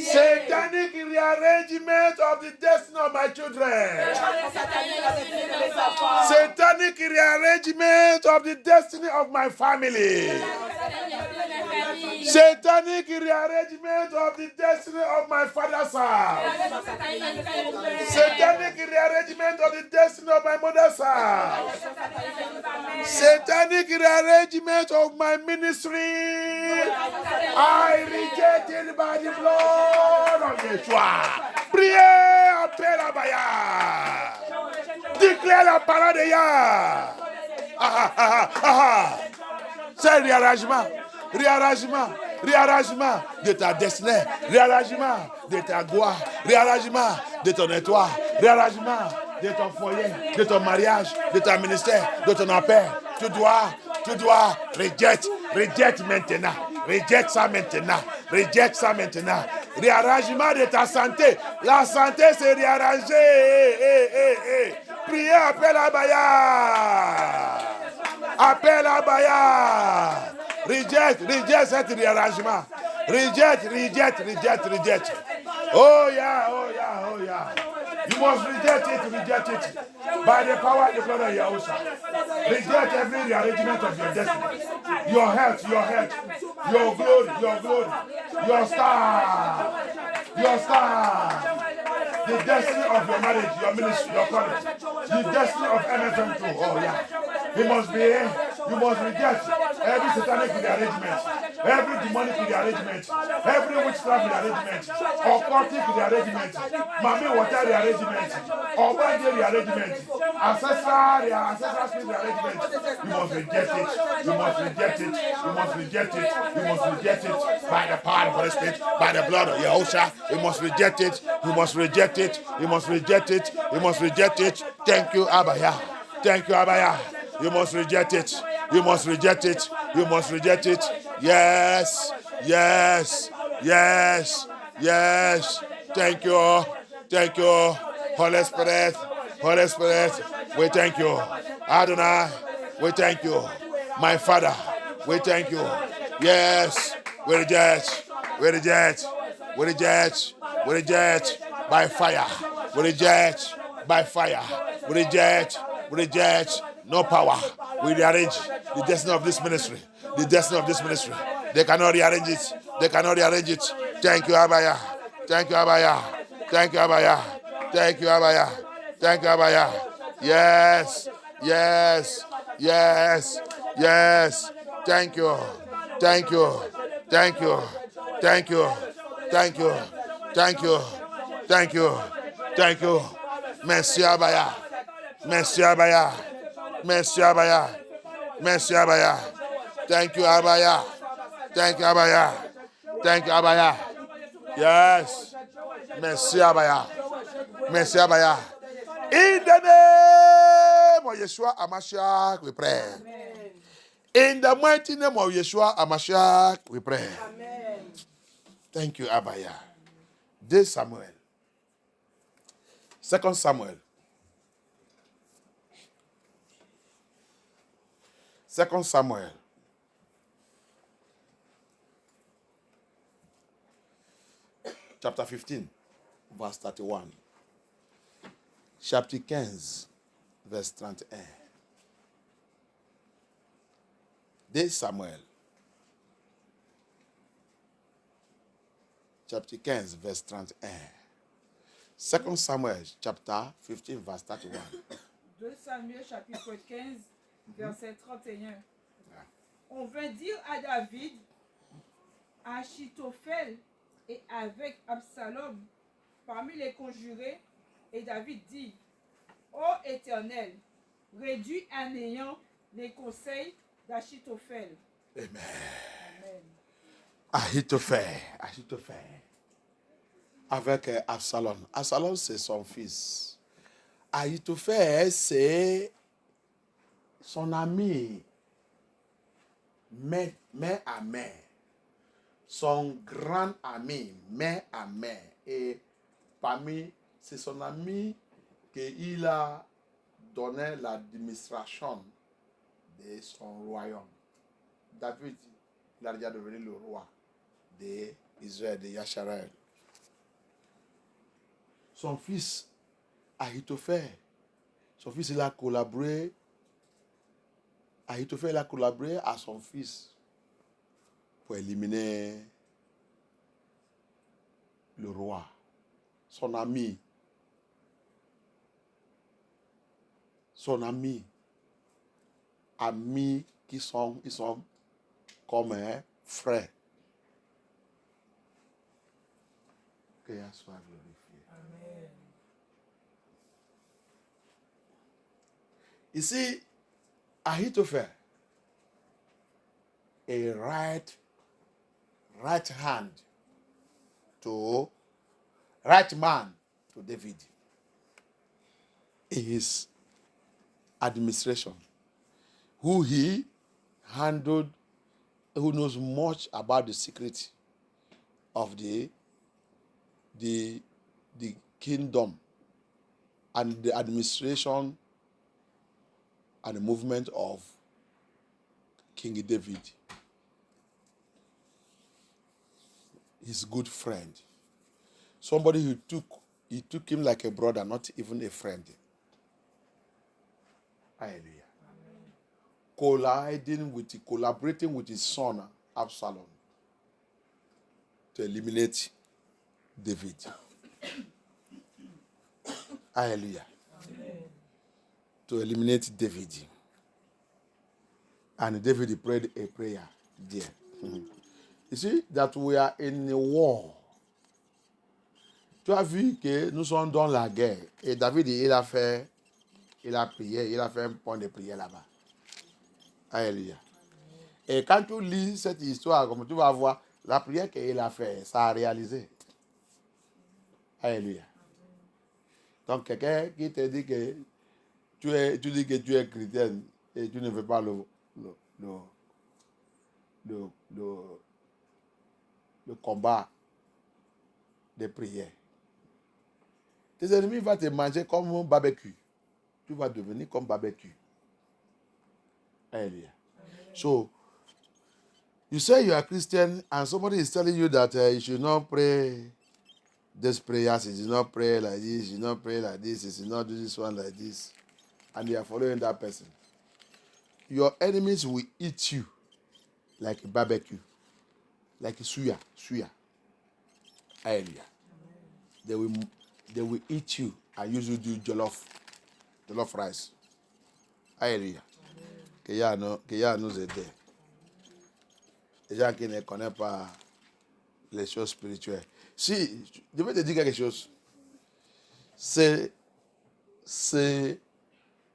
Satanic rearrangement of the destiny of my children. Satanic rearrangement of the destiny of my family. Satanic rearrangement of the destiny of my father's house. Satanic rearrangement of the destiny of my mother's house. Satanic rearrangement of my ministry. I reject it by the blood of Yeshua. Priez, appelle Abaya. Déclare la parole de Yah. C'est le réarrangement de ta destinée, réarrangement de ta gloire, réarrangement de ton étoile, réarrangement de ton foyer, de ton mariage, de ton ministère, de ton appel. Tu dois reject maintenant. Reject ça maintenant. Réarrangement de ta santé. La santé s'est réarrangée. Priez, appelle Abaya. Reject cet réarrangement. Reject. Oh yeah. You must reject it. By the power of the blood of Yahushua. Reject every rearrangement of your destiny. Your health. Your glory. Your star. The destiny of your marriage, your ministry, your college. The destiny of MFM too. Oh yeah. You must reject every satanic rearrangement, every demonic rearrangement, every witchcraft rearrangement, occultic rearrangement, Mami water rearrangement, Obadiah rearrangement, ancestral spirit rearrangement. You must reject it by the power of the Holy Spirit, by the blood of Yahushua. You must reject it. Thank you, Abaya. You must reject it. Yes. Thank you. Holy Spirit. We thank you. Adonai, we thank you. My Father, we thank you. Yes, we reject. By fire. We reject. By fire. We reject. No power. We rearrange the destiny of this ministry. They cannot rearrange it. Thank you, Abaya. Yes. Thank you. Merci Abaya. Thank you, Abaya. Yes. Merci Abaya. In the name of Yeshua HaMashiach, we pray. Amen. In the mighty name of Yeshua HaMashiach, we pray. Amen. Thank you, Abaya. This Samuel. 2 Samuel. 2 Samuel. Chapter 15, verse 31. Chapitre 15, verse 31. 2 Samuel. Chapitre 15, verse 31. 2 Samuel, chapter 15, verse 31. 2 Samuel, chapitre 15, verset 31. On vint dire à David, à Achitophel et avec Absalom parmi les conjurés, et David dit, ô Éternel, réduis à néant les conseils d'Achitophel Amen. Amen. Ahitophel. Avec Absalom. Absalom, c'est son fils. Ahitophel, c'est son ami. Main à main. Son grand ami, main à main. Et parmi, c'est son ami qu'il a donné l'administration de son royaume. David, il a déjà devenu le roi d'Israël, de Yasharel. Son fils, Ahitophel, il a collaboré. Ahitophel a collaboré à son fils pour éliminer le roi, son ami. Amis ils sont comme un frère. Que Yahweh soit glorifié. Amen. Ici, Ahitophel est right man to David in his administration, who knows much about the secret of the kingdom and the administration and the movement of King David. His good friend. Somebody who took him like a brother, not even a friend. Hallelujah. Collaborating with his son Absalom to eliminate David. Hallelujah. Amen. To eliminate David. And David prayed a prayer there. You see that we are in a war. Tu as vu que nous sommes dans la guerre. Et David, il a prié, il a fait un point de prière là-bas. Alléluia. Et quand tu lis cette histoire, comme tu vas voir, la prière qu'il a fait, ça a réalisé. Alléluia. Donc, quelqu'un qui te dit que tu dis que tu es chrétien et tu ne veux pas le combat de prière. Tes ennemis vont te manger comme un barbecue. Tu vas devenir comme barbecue. Hallelujah. So, you say you are Christian and somebody is telling you that you should not pray this prayers, you should not pray like this, you should not pray like this, you should not do this one like this. And you are following that person. Your enemies will eat you like a barbecue. Like a suya. Hallelujah. They will eat you and use you do jollof rice. Hallelujah. Que Yah nous aide. Les gens qui ne connaissent pas les choses spirituelles. Si, je vais te dire quelque chose.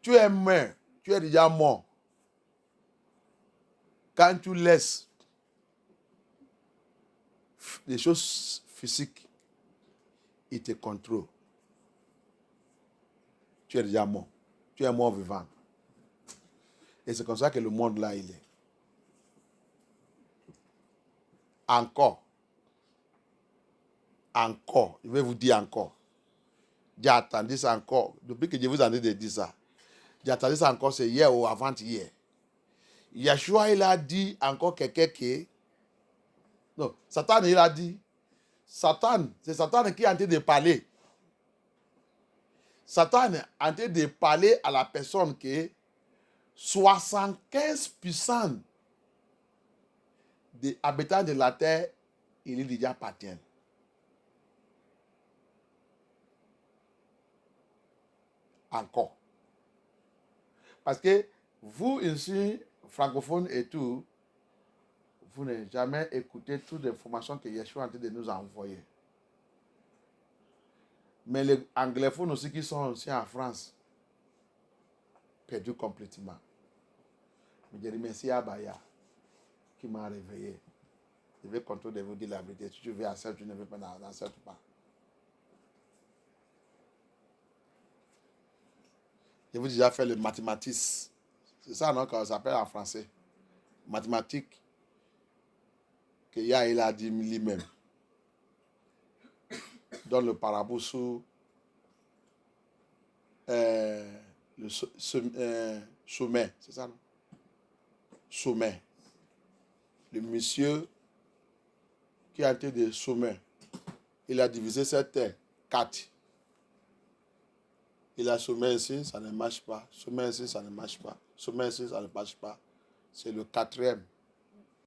Tu es mort, tu es déjà mort. Quand tu laisses les choses physiques, ils te contrôlent. Tu es déjà mort. Tu es mort vivant. Et c'est comme ça que le monde là, il est. Encore, je vais vous dire encore. J'ai attendu ça encore. Depuis que je vous en ai dit ça, j'ai attendu ça encore, c'est hier ou avant-hier. Yeshua, il a dit encore quelqu'un qui... Non, Satan, il a dit... C'est Satan qui est en train de parler. Satan est en train de parler à la personne que 75% des habitants de la terre, il est déjà appartient. Encore. Parce que vous ici, francophones et tout, vous n'avez jamais écouté toutes les informations que Yeshua est en train de nous envoyer. Mais les anglophones aussi qui sont aussi en France, perdus complètement. Mais je remercie Abaya qui m'a réveillé. Je vais compter de vous dire la vérité. Si tu veux accepter, tu ne veux pas n'accepter pas. Je vous ai déjà fait le mathématique. C'est ça, non, qu'on s'appelle en français. Mathématiques. Que Yah, il a dit lui-même. Dans le parabole sous le sommet. C'est ça, non? Sommet. Le monsieur qui a été de sommet. Il a divisé cette terre 4. Il a sommet ici, ça ne marche pas. Sommet ici, ça ne marche pas. Sommet ici, ça ne marche pas. C'est le 4e